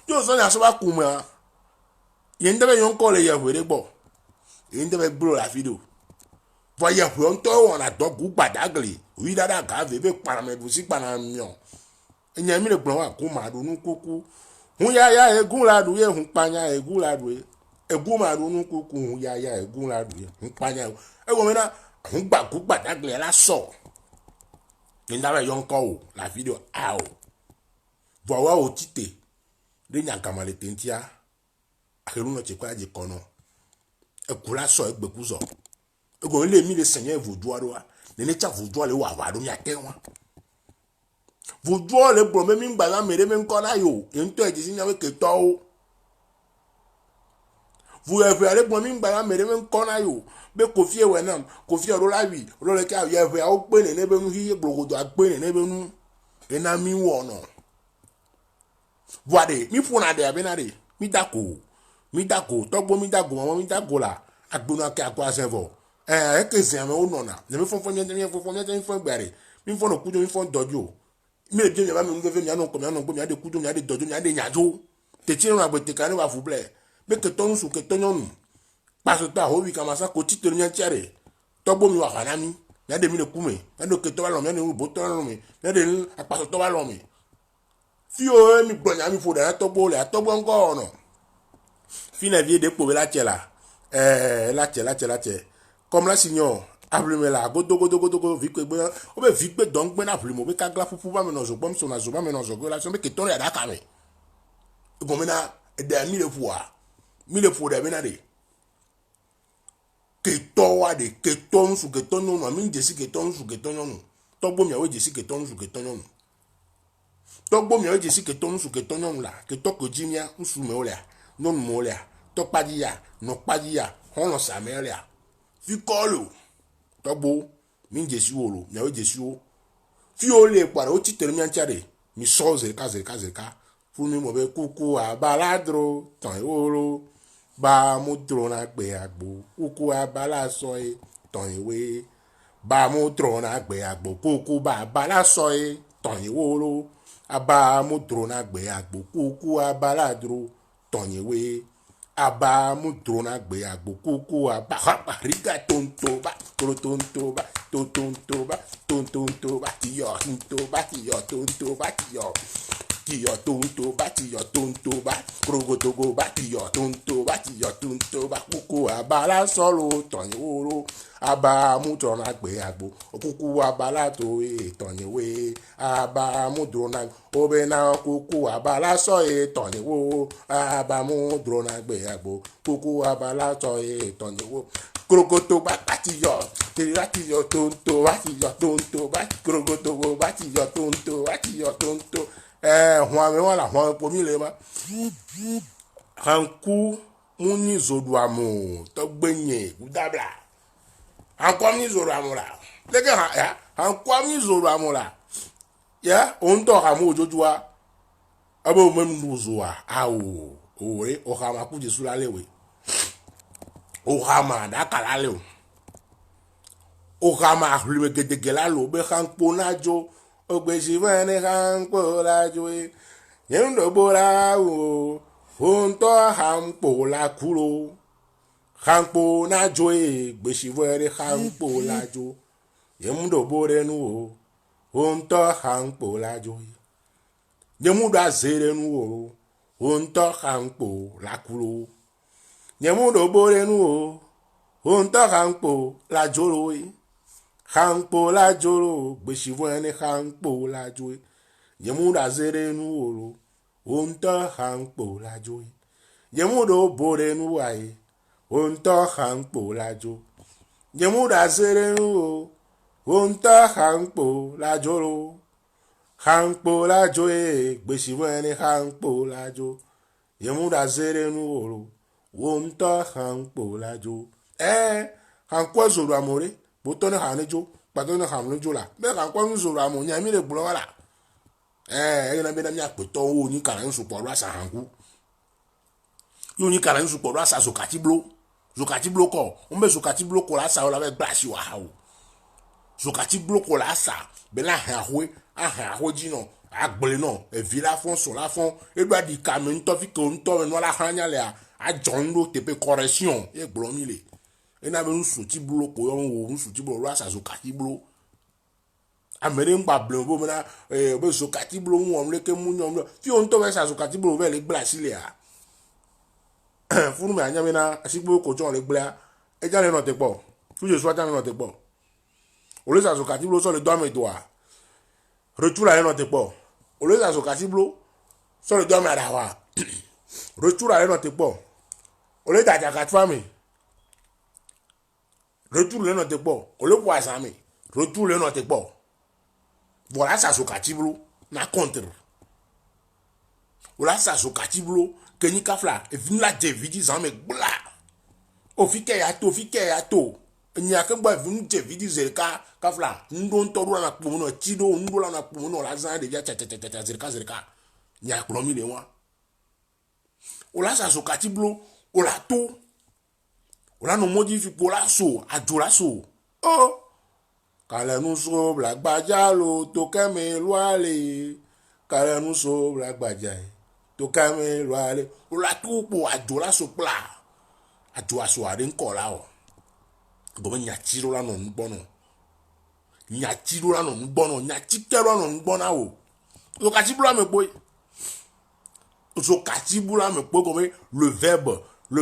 yo so nya so ba kumu a ye ndebe yon ko le yehwe re gbo ye ndebe gbro la video vo yehwe on to won na dogu gbadagle wi dada ga ve be para me bu si pana myo enya mi le gbon wa ko ma do nu kuku hun ya egun la du ye hun panya egun la du egun ma do nu kuku hun ya egun la du ye hun panya e wo me na hun gba ku gbadagle la so ye ndebe yon ko la video ao vowa otite de nyankamale tentia akelu no chekwa je kono ekula so egbekuzo ego le mi le senye voduaro ne ne cha voduaro le wa do mi akenwa voduaro le bro me mi ngba la mere me nkona yo ento e ji nyawe ke to vous avez le bro mi ngba la mere me nkona yo be Kofi we nam Kofi ro la wi ro le ka ye ve a o pe ne be nu hi gbrogodo agbe ne be nu e na mi wo no voade mi funa de abenade mi dako togbo mi dago mama mi dago la agbona ke akwa sevo ke se ame onona ne mi fon gbare mi fon okujo mi fon dojo mi le bien ba mi ngve mi anon ko mi anon gbo mi ade kujo mi ade dojo mi ade nyajo te ti ran agbe te kan wa fuble be ke tonu su ke tonyonu paso ta ho wi kama sa ko ti to mi tiare togbo mi wa kana mi ade mi le kume ade ke to ba lo mi ade bo to lo mi ade apaso to ba lo mi Fio mi bronya mi foda na tobo le atobo ngo no. Fina vie de pobe la chela. La che. Comme la signor, ablume la godo vi que ben o be vi pe donc ben ablume be ka gla fufu ba me no zo bom so na zo ba me no zo go la so be ke ton ya da ka me. Go me na de mi le fu de be na de. Ke to wa de ke ton su ke ton no mi je si ke ton su ke ton no. To gbo mi awe je si ke ton su ke ton no. To gbo mi awe je si ke ton su ke ton no la. Ke to ko jimia nsu me o la. Non mo la. To padia, no padia, hono sa me la. Fi kolo. Togbo min jesi wolo mi awe jesi wo fi o le para o ti tere mi anchare mi so zeka fu mi mo be kuku abaladro tan wolo ba mo dro na gbe agbo kuku abala so e tan iwe ba mo dro na gbe agbo kuku ba abala so e tan wolo aba mo dro na gbe agbo kuku abaladro tan iwe aba mudrona gbe agbo koko aba riga tonto ba tonto ba tiyo tonto ba tiyo tonto ba krogotogo ba tiyo tonto ba koko aba la solo ton woro aba mudrona gbe agbo koko aba la to e ton we aba mudrona obena koko aba la so e ton wo aba mudrona gbe agbo koko aba la so e ton wo krogoto ba tiyo tonto ba krogotogo ba tiyo tonto hwa me wala hwa po mi le ma hanku muni zoduamu to gbenye udabla hanku mi zoduamu la leke ha hanku mi zoduamu la ya on to ha mo jojua abo mem nuzuwa awo ore o ha ma ku jesu la lewe o ha ma da kala le o ha ma hlume gedege la lo be hanku najo ogbeji vene hanku la joe yendo bora o honto hampo la kulo hampo na joe gbeshi vere hampo la jo yendo bore nu o honto hampo la joe yemudo azere nu o honto hampo la kulo yemudo bore nu o honto hampo la joro hampo la joro gbeshi vere hampo la joe yemudo azere nu o honto hampo la joe yemudo bore nu ai honto hampo la jo yemudo azere nu o honto hampo la joro hampo la joe gbesi wene hampo la jo yemudo azere nu o honto hampo la jo hanko zoro amore botone hanejo patone hamnejo la be hanko zoro amonya mi le gbulo wala ena be na mi apeto wo ni kala nsu poro asa hanku yo ni kala nsu poro asa zokati blo ko umbe zokati blo ko la sa o la be brashi wa ha o zokati blo ko la sa be la ahwe jino agbele no e vila fon so la fon e do di kame nto fi ko nto no la hanya le a jondo tepe correction e gblo mi le ena be nsu ti blo ko yo wo nsu ti blo asa zokati blo amere ngba blo bo na be zokati blo won le ke mu nyom fi on to be sa zokati blo be le gbla sile a funu me anya me na asigbo ko jon le gbla e ja le no te po fu je so ja no te po o le sa zokati blo so le do me do a retour le no te po o le sa zokati blo so le do me da wa retour le no te po o le da ja ka twa me retour le no te po o le po asa me retour le no te po voilà ça zokati blo na contre voilà ça zokati blo keni kafla e vin la de vidi zame gbla o fike ya to ni akengba vin de vidi zerka kafla ndo ntoru na kpo no chido ndo na kpo no la zan de ya cha zerka ni akpo mi le wa voilà ça zokati blo o la to o la no modifie pour la so adura so oh kale nu so blagbaja lo to keme luale kale nu so blagbaja to keme luale o la tu po adura so pla adura so ade nko la o go nya chiro la no ngbono nya chiro la no ngbono nya chikero no ngbona o lo ka chibula me boy zokatibula me kpo comme le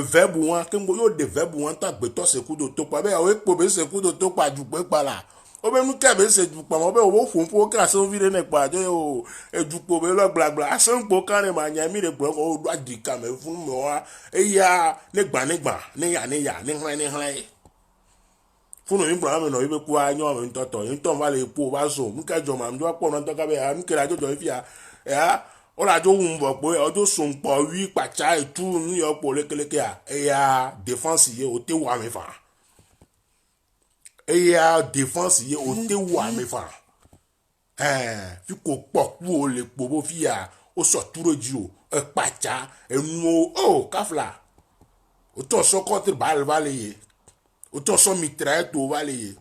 verbe ouan que yo de verbe ouan ta beto se coup de topa be o ekpo be se coup de topa du pe pa la o be nu ke be se du pa mo be o fun po ka so vire ne pa jo o e du po be lo gbagba asan po kan ne ma nya mi de gbo o do adi ka me fun mo wa e ya ne gba ne ya ne hlan funu mi gba me no ibe ku anyo me ntoto yin ton va le po ba so mu ka jo ma mdo po no to ka be ya mu ke la jojo ifia ya o la jo un bo pe o jo sun po wi pacha etu nu yo po lekeleke a e ya défense ye o te wa me fa e ya défense ye o te wa me fa fi ko po ku o le po bo fi ya o so turo ji o e pacha e nu o kafla o to so contre bal vale ye o to so mitraille to vale ye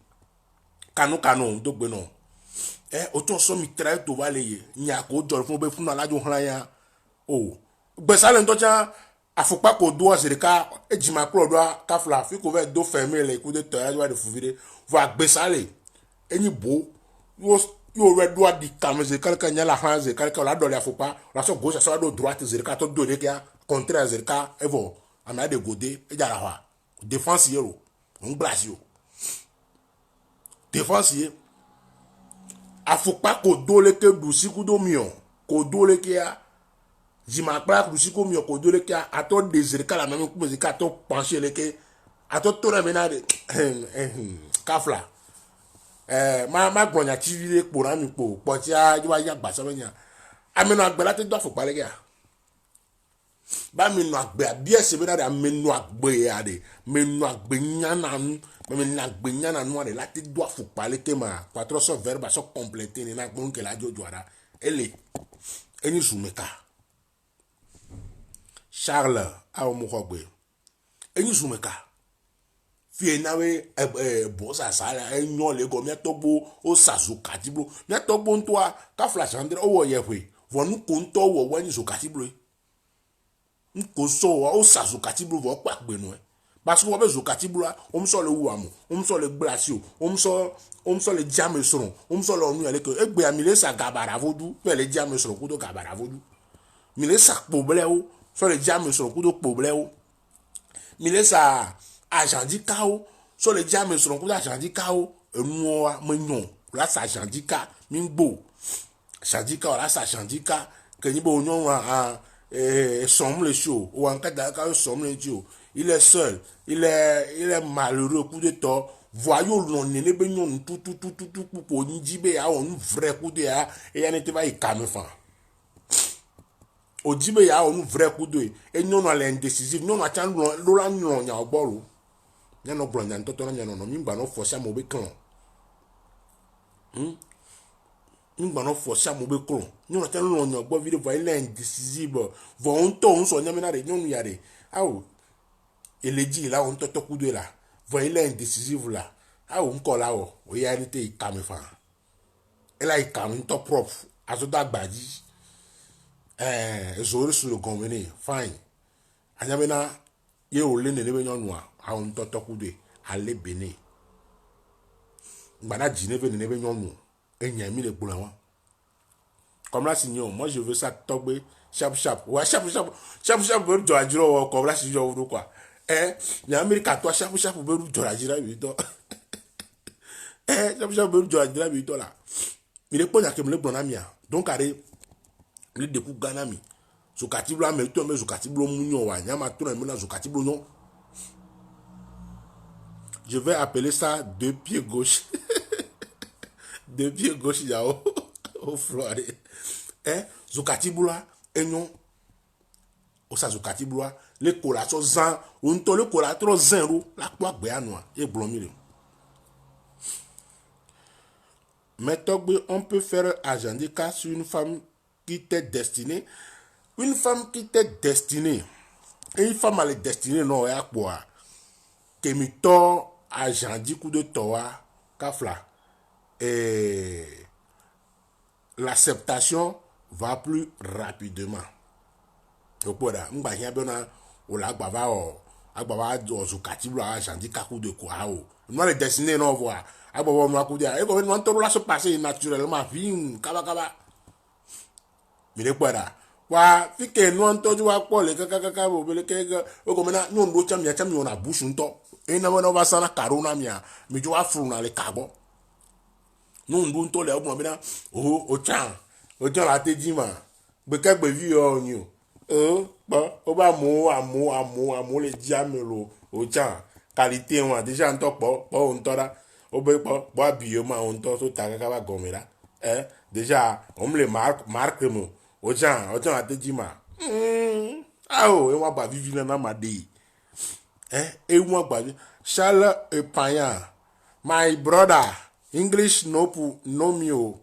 kanu do gbe no o to so mitraille to vale ye nya ko jor fun be fun alajo hran ya o gbesale nto cha afupa ko do azirika ejima pro do kafla fi ko ve do fermer le ku de to ya de fuvire va gbesale eni bo yo re do di kameze kalka nya la hanze kalka la do le afupa la so gauche so do droite zirika to do le kia contraire zirika evo ama de gode e jara wa défense yero on glace yo défense ye afupa ko do le ke du siku do mion ko do le kia jima kpra du siku mion ko do le kia ato désir kala même ko me ka to pencher le ke ato to na menade kafla ma gronya tivile po na mi po ti a jo ya gba so nya amenu agbela te do afupa le kia ba mi no agbe abia se be na amenu agbe ya de menu agbe nyana nu me na agbe nyana nu de la te do afupa le ke ma patro so verbe so compléter ni na gbon ke la jojo ara ele eni zumeka Charles a mo ko gbe eni zumeka fi na we bo sa sala enyo le go mi to bo o sazuka ti bro mi to bo nto a ka flash andre o wo ye hwe wonu ko nto wo wani zuka ti bro nko so o sazuka ti bro wo pa gbe nu e baso wo be zuka ti bro o mso le wu amu o mso le gblasio o mso le jame soro o mso le onu ele ko egbe ami le sa gabara vodu pe le jame soro ku do gabara vodu mi le sa poble o so le jame soro ku do poble o mi le sa agendika o so le jame soro ku do agendika o enu wa menyon la sa agendika mi ngbo agendika la sa agendika ke ni bo onyon wa somme le show ou en cas d'accord somme le show il est seul il est malheureux coup de tort voyons non ne be nyon tout pour ni jibe a on vrai coup de a et ya n'était pas il calme fa o jibe ya on vrai coup de et non on l'indécisif non on tient lo la nyon nya ogboro nya no gboro nya ntoto nya no mi gba no force mo be kan ngba no force mo be kron ni on tell on your gbo video violent indecisive vo on to on so nyame na de nyonu ya de awo eleji la on to kudo la violent indecisive la awo nko la o ya ni te ikame fa ela ikame to prop aso da gbaji ezori su le gonvene fine anyame na ye o le ne be nyonu a on to kudo ale bene ngba na jineve ne be nyonu enyami le gbola wa comme là signor moi je veux ça tomber chap ouais chap be do ajiro comme là si je veux quoi ni america toi chap be do ajira bi to chap be do ajira bi to là il est pas na kem le gbona mia donc aré le de ku gana mi so katiblo me to me so katiblo munyo wa nyama to na me na so katiblo non je vais appeler ça deux pieds gauche de pied gauche yao au flore zukatibula enyon o sa zukatibula le kola so zan o nto le kola tro zero la po agbe anu e gblomi le méthode on peut faire agendika sur une femme qui t'est destinée et une femme elle est destinée non ya kwa que mi to agendiku de toa kafla et l'acceptation va plus rapidement. Donc voilà, on va y avoir on la bava o agbava do zukati blo a jandi kaku de quoi o. On va le dessiner non voir. Agbava no akudia. E ko no to la se passer naturellement vie kaba. Mais le quoi là, wa fike no ntoju wa pole kaka bo bele kega o ko mena no ndo cham yo na busu nto ina wana wa sana karuna mia mi jo afru na le kagbo no ndo nto le o mena o chan la tejima gbe kagbe vi o ni o o ba mo le jamelo o chan qualité wa déjà nto po ntora o be po abi yo ma nto so ta kaka ba gomera déjà on me le marque mo Ojan atejima. Ah, e wa ba vivi na made. E wa ba Charles Epanya. My brother, English no me o.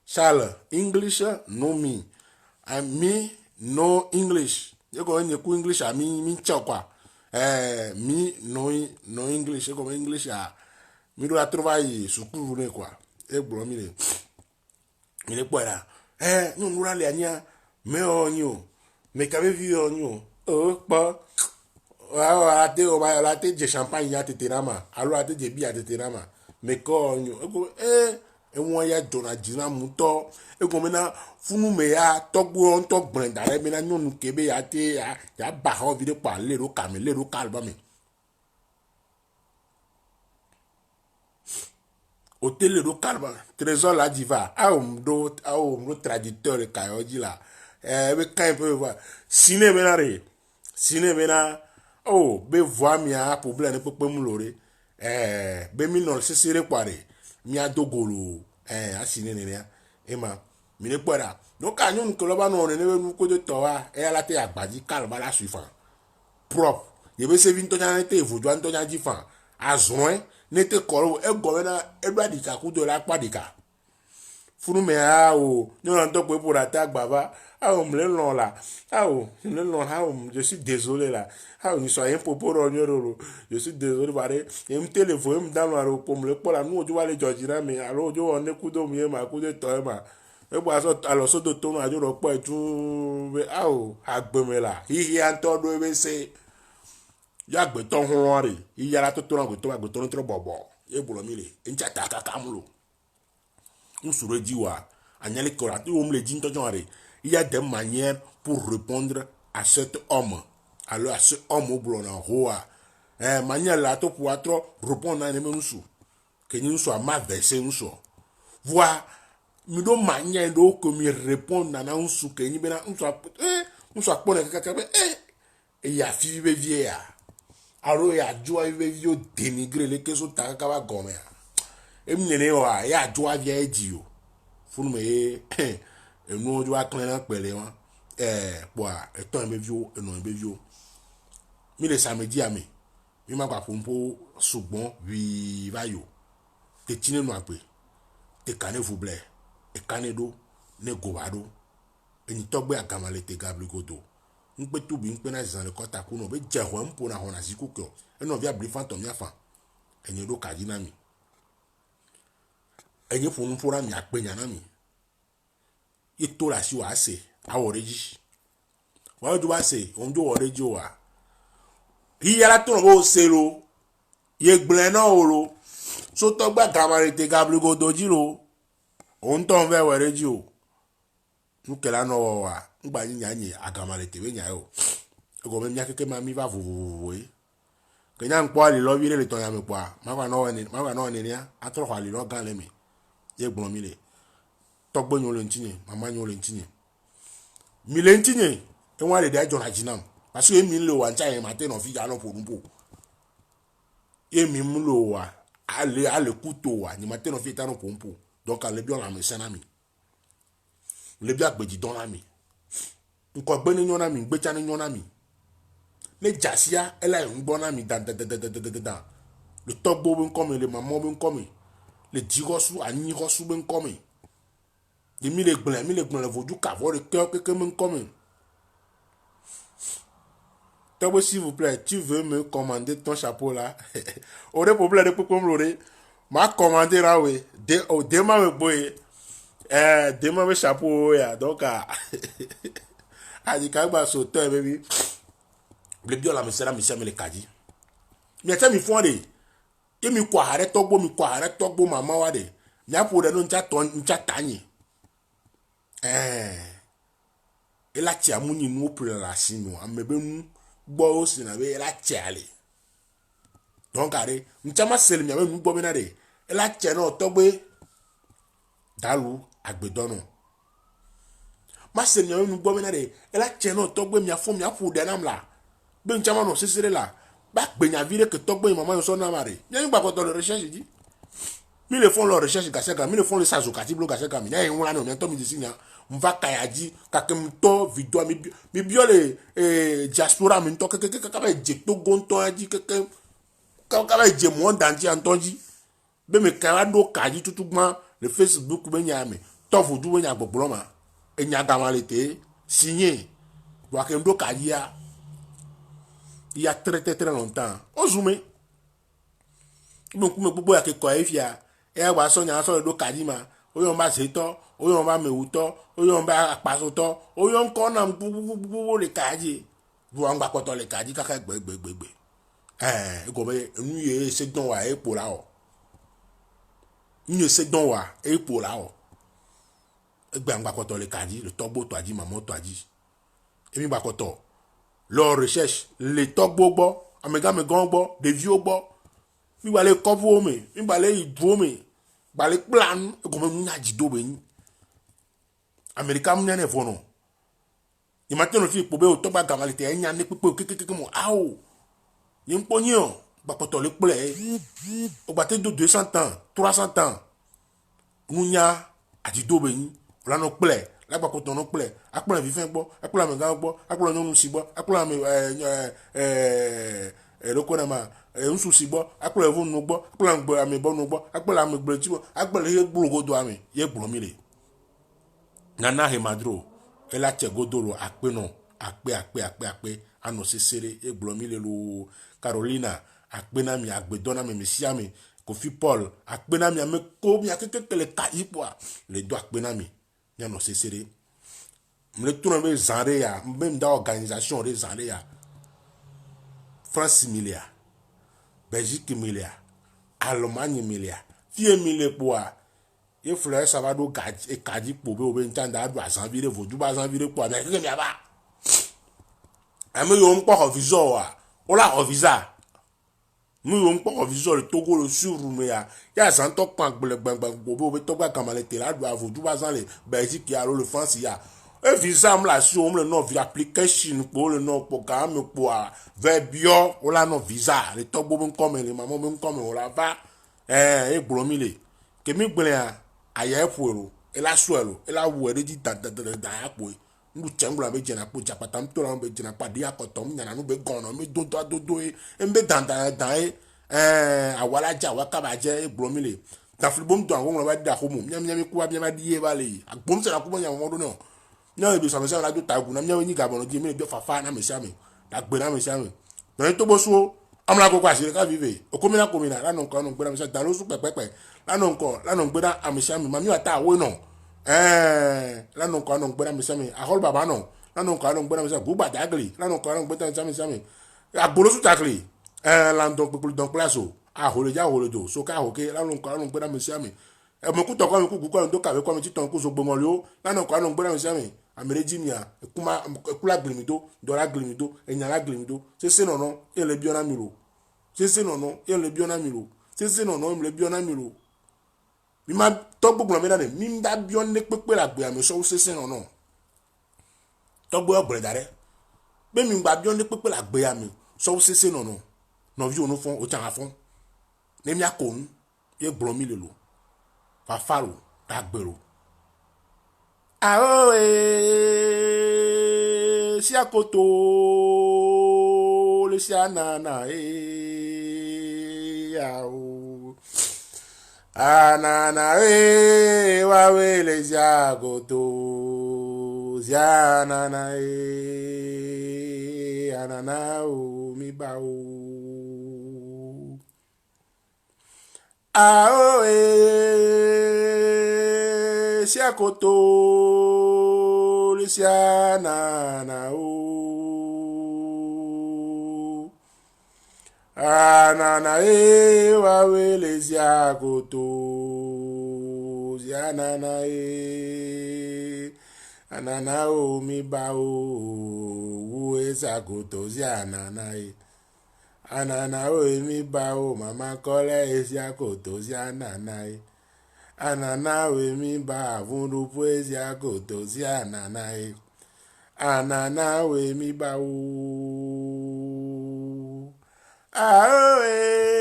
Charles, English no me. And me no English. You go in ku English a mi chakwa. Me no English. You go English a mi do a travailler sur couvre ne quoi. E bro mi le. Il est quoi là? Nous nous allons aller mais on y mais qu'avez vu on y oh pas la thé de champagne à tétérama alors la thé de bière à tétérama mais quand on y et moi ya donadina muto et comme na funu me ya togbo on tok brenda re me na nous kebe ya te ya ba ho vide pa le ro kalba me hôtel le calme trésor la diva do traducteur e kayoji la be kan peu voir ciné mena be voix mi a problème ne pepe mu lore be mi no sesere kware mi a dogolo a ciné ne e ma mi ne kwara donc anyon ko lo ba no ne be ko de to wa e ala te agbaji calme la suivant propre ye be se vin to jan te vo jan to jan ji fan azon nete koro e gomena e do adika ku do la padika funu me o nyon to pe pour attaque baba me le non là le non je suis désolé là ni soyez poporo nyoro je suis désolé bare e me téléphone me dans le pour me le pour la nous ojo wale jojira me alors ojo on ku do mi ma ku de to ma e bo aso alo so do to na jo ro po etu agbeme la hi anto do be se ya gbeton hunre iyara to to gbeton tro bobo e bulo mile encha ta ka kamulo nsuro jiwa anyale kora ti le jinto jonre il y a des manières pour répondre à cet homme alors à ce homme au bulo na hoa manière la to pour trop répondre na neme nsu que ni nsu ma verser nsu voir mi do manière do que mi répondre na nsu que ni bena nsu apone kaka e ya fi be vie aro ya joa yo dénigrer les questions ta ka ba gome emnene wa ya joa via edio funu me enu joa clan pele wa boa eton be vio enu be vio mi le samedi ami mi ma gba pompo sugbon wi vayo te tine no ape te kane fuble e kane do ne gobado eni togbe agamale te gabligodo nkpe tubi nkpe na zan le kota kuno be jeho mpo na hona zikuko eno via blifan to miafa enye do kadina mi enye funu fora mi akpenya na mi ito la si wa se aworeji wa do wa se onjo woreji wa iyara to bo selo ye gble na oro so to gba gamare te gabligodo jiro on ton ve woreji o nukela no wa ngba nyanyi agamale te be nyayo go me nyake ke ma mi va vovovo ke nya npo ali lo bi le to ya me kwa ma wa no ni ya atro ali lo gan le mi ye gbon mi le togbo nyo le ntinye mama nyo le ntinye mi le ntinye e wa le da jona jinam parce que mi le wa ncha e matin no fi ya no porumpo e mi mu lo wa ale kuto wa ni matin no fi ta no porumpo donc ale bi on la me sanami le bi agbeji don la mi nko gbe ni nyona mi gbe cha ni nyona mi le jasia ela ngbo na mi dan le togbo ben comme le maman ben comme le digosu ani gosu ben comme de mi le gblin le vodu ka vo le cœur que ben comme togbo s'il vous plaît tu veux me commander ton chapeau là ore problème de comme loré ma commander là oui demain me boy demain me chapeau ya donc adi ka gba so to baby le bio la me sera me le kaji mi ta mi fon de e mi kwa hare togbo mama wa de mi apo de no ncha to ncha tanye ela tia munyi nu opre la sino amebenu gbo o sina be ela tiale donc are nchama sel mi ame nu gbo bena de ela tia no togbe dalu agbedono ma sel mi ame nu gbo bena de ela tia no togbe mi afo mi afu de namla be nchama no sesere la ba gbe nya vire que togbe mama yo so na mare nya ngba ko to le recherche di mi le font leur recherche gaseka mi le font le sazoukati blo gaseka mi nya en wala no mi to mi disi nya mva kayaji kakem to video mi bio le diaspora mi to keke ka ba je to gonto aji keke ka ba je mo danji antonji be me ka do kaji tutugma le Facebook be nya mi to vodu be nya gbogbo ma enya gamalete signé do akem do kaji ya il y a très longtemps ozume bon kuma gbogbo ya ke ko efia e wa so nya so do kaji ma oyo ba seto oyo ba mewuto oyo ba apasoto oyo nko na gbogbo le kaji bu an gba poto le kaji kaka gbegbegbegbe go be nu ye se don wa epo la o nu se don wa epo la o egbe an gba poto le kaji le togbo to aji mamo to aji emi gba poto leur recherche le togbo gbo amega me gan gbo de vieux gbo mi gba le cover me mi gba le idro me gba le plan go me nya jido be ni america mu ne fono imagine no fi pobe o to gba gamalite enya ne pepe kekeke mo awo yin ponyo gba poto le ple o gba te do 200 ans 300 ans nunya ajido be ni la no ple la gba poto no ple akpla vivin gbo akpla me ga gbo akpla no nusi gbo akpla me loko na ma nsusi gbo akpla evu nu gbo akpla ngbo ame bo nu gbo akpla ame gbo ti gbo akpla ye gbologodo ame ye gbolo mi le nana he madro ela che godoro akpe no akpe ano sesere ye gbolo mi le lo Carolina akpe na mi agbedona me mesia me Kofi Paul akpe na mi ame ko mi akeke le kai poa le do akpe na mi ya no sesere mle tourne be zanre ya même dans organisation de zanre ya France milia Belgique milia Allemagne milia fie mile poa ye fleur ça va do gaji e kaji pobe obe ntanda do janvier vodu ba janvier poa mais que mi aba ame yo npo visa wa ola visa mu yo npo visa le Togo le surume ya zanto pan gbelegbangba pobe obe to gba kamalete la do vodu ba jan le Belgique ya le France ya e visa la si o le no via application po le no programme po a verbio ola no visa le Togo bon comme le maman bon comme ola va e gbolomi le ke mi gbele aya efuero ela suelo ela wuere di da apo ndu chengula be jena po japata mto la be jena pa dia kotom nyana no be gono me dodo embe danda awala ja wakaba je gbolomi le ta flibom do awon wa da homo nyam ku wa nyam di e bale agbom se la ku nyam mo do no nya be so me se la do ta gu na nya ni gabono di me be fafa na me sha me da gbe na me sha me no to bo so amla ko kwasire ka vive okomina komina la no ko no gbe na me sha da lo su pepepe la no gbe na amsha me mami ata wo no la no gbe na me sha me ahol baba no la no gbe na me sha buba dagli la no gbe na me sha me agbolo su takli la ndo pe don place o ahole ja hole do so ka hoke la no gbe na me sha me e mo ku to ko mi ku ko ndo ka we ko mi ti ton ku so gbo mo lo la no gbe na me sha me amereji mia kuma kula glimido dora glimido enyala glimido se no ele biona milo se no ele biona milo se no ele biona milo mi ma to gbogbo mi na de mi da bion ne pepe la gbe ame so se no to gbo ogbre dare be mi gba bion ne pepe la gbe ame so se no vi onu fon o chan afon ne mi akonu ye gboro mi le lo fa faro da gbero si akoto le si anana anana wa we le si akoto si anana anana o mi ba o si akoto le si anana o anana wa we le si akoto si anana anana o mi ba o wo esa koto si anana e anana o mi ba o mama kole esi koto si anana e anana o mi ba avundu esi koto si anana e anana o mi ba o ae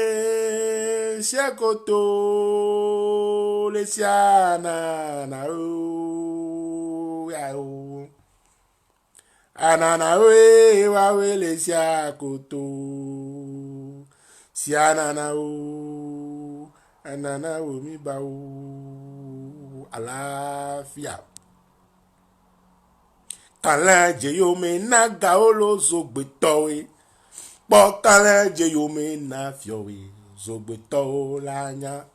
shakoto le siana na o ya o anana we wa we le shakoto siana na o anana o mi ba o àlàáfíà kala je yo me na ga olo zogbe towe kpọkala je yo me na fiowe zogbeto lanya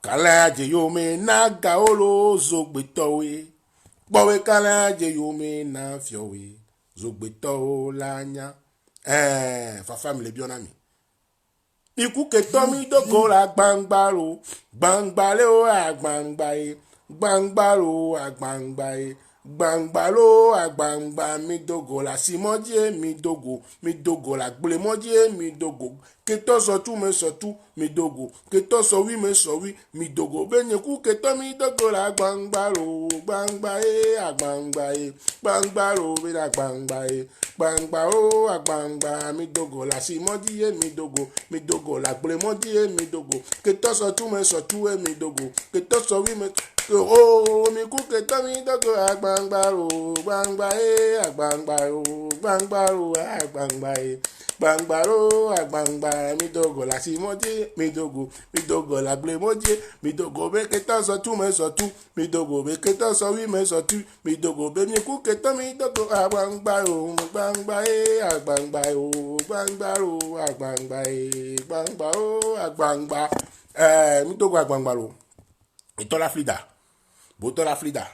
kala je yo me na ga olo zogbeto we kpọwe kala je yo me na fiowe zogbeto lanya fafa mi le bi ona mi ikú kẹtọ́ mi dógò la gbangbaro gbangbale o agbangba ye gbangbaro agbangba ye gbangbalo agbangba mi dogo la simọdí mi dogo la gbelemọdí mi dogo kẹtọ́ sọtú mi sọtú mi dogo kẹtọ́ sọ wí mi dogo bẹ́ẹ̀ni ikú kẹtọ́ mi dógò la gbangbaro gbangba ye agbangba ye gbangbaro mi la gbangba ye gbangba o agbangba mi dogo la simọdí mi dogo la gbelemọdí mi dogo kẹtọ́ sọtú mi dogo kẹtọ́ sọ wí mi kú kẹtọ́ mi dógò agbangbaro gbangba agbangbaro gbangbaro agbangba gbangbaro agbangba mi dogo la simọdí mi dogo la gbelemọdí mi dogo bẹ kẹtọ́ sọtú mi dogo bẹ kẹtọ́ sọ wí mi dogo bẹ mi kú kẹtọ́ mi dógò agbangbaro gbangba agbangba gbangbaro agbangba gbangbaro agbangba mi dogo agbangbaro ìtọ́lá flida bó tọ́lá flida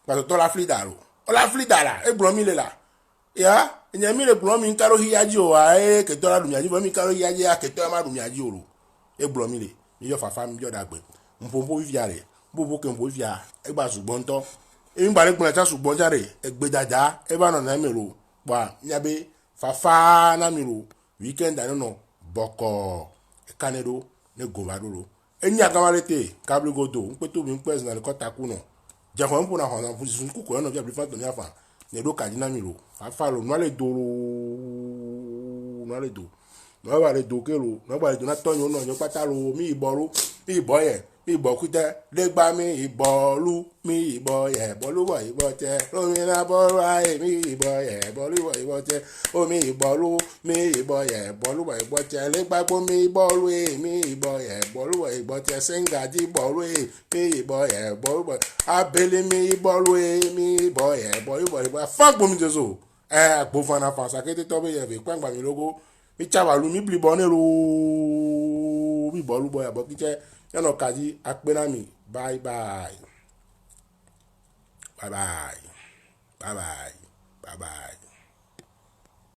pàtó tọ́lá flida ro ọlá flida la egbùrọ̀ mi le la ya ìyẹn mi le gbùrọ̀ mi káró híyájí o wa kẹtọ́ la dùnmíyájí fún mi káró híyájí ya kẹtọ́ la má dùnmíyájí o ro egbùrọ̀ mi le mi yọ fàfà mi yọ dàgbẹ́ nfọ̀nfọ̀ fífìyà rẹ̀ bóbó kẹ́ nfọ̀ fífìyà ẹgbà ṣùgbọ́n tọ́ èmi gbàlẹ́ gbọ́n ẹ̀ta ṣùgbọ́n jáde ẹgbẹ́dàjà ẹbá nà nà mi ro pa nyabe fàfà nà mi ro wíkẹ́ndà nínú bọ̀kọ̀ ẹ̀kánẹ́dó ní gòmàdó enyi akamalete kabligodo nkpeto mi nkpez na lekọta kuno jefo mpu na hona mpuzi nkuko yono vya blifato ni afa nedo kadina miro afalo nwale doro nwale do nwale do kero nwale do na tonyo no nyo patalo mi iboye mi ibokute legba mi ibolu mi iboye bolu bo ibote omi na bolu ai mi iboye bolu bo ibote omi ibolu mi iboye bolu bo ibote legba gbo mi ibolu mi iboye bolu bo ibote sengaji bolu mi iboye bolu bo abele mi ibolu mi iboye bolu bo ibote fagbo mi jesu agbo fana fa sakete to be ye be kwangba mi logo mi chawalu mi blibo ne ro mi bolu bo ya bo kije yano kaji akpenami bye bye bye bye bye bye bye bye.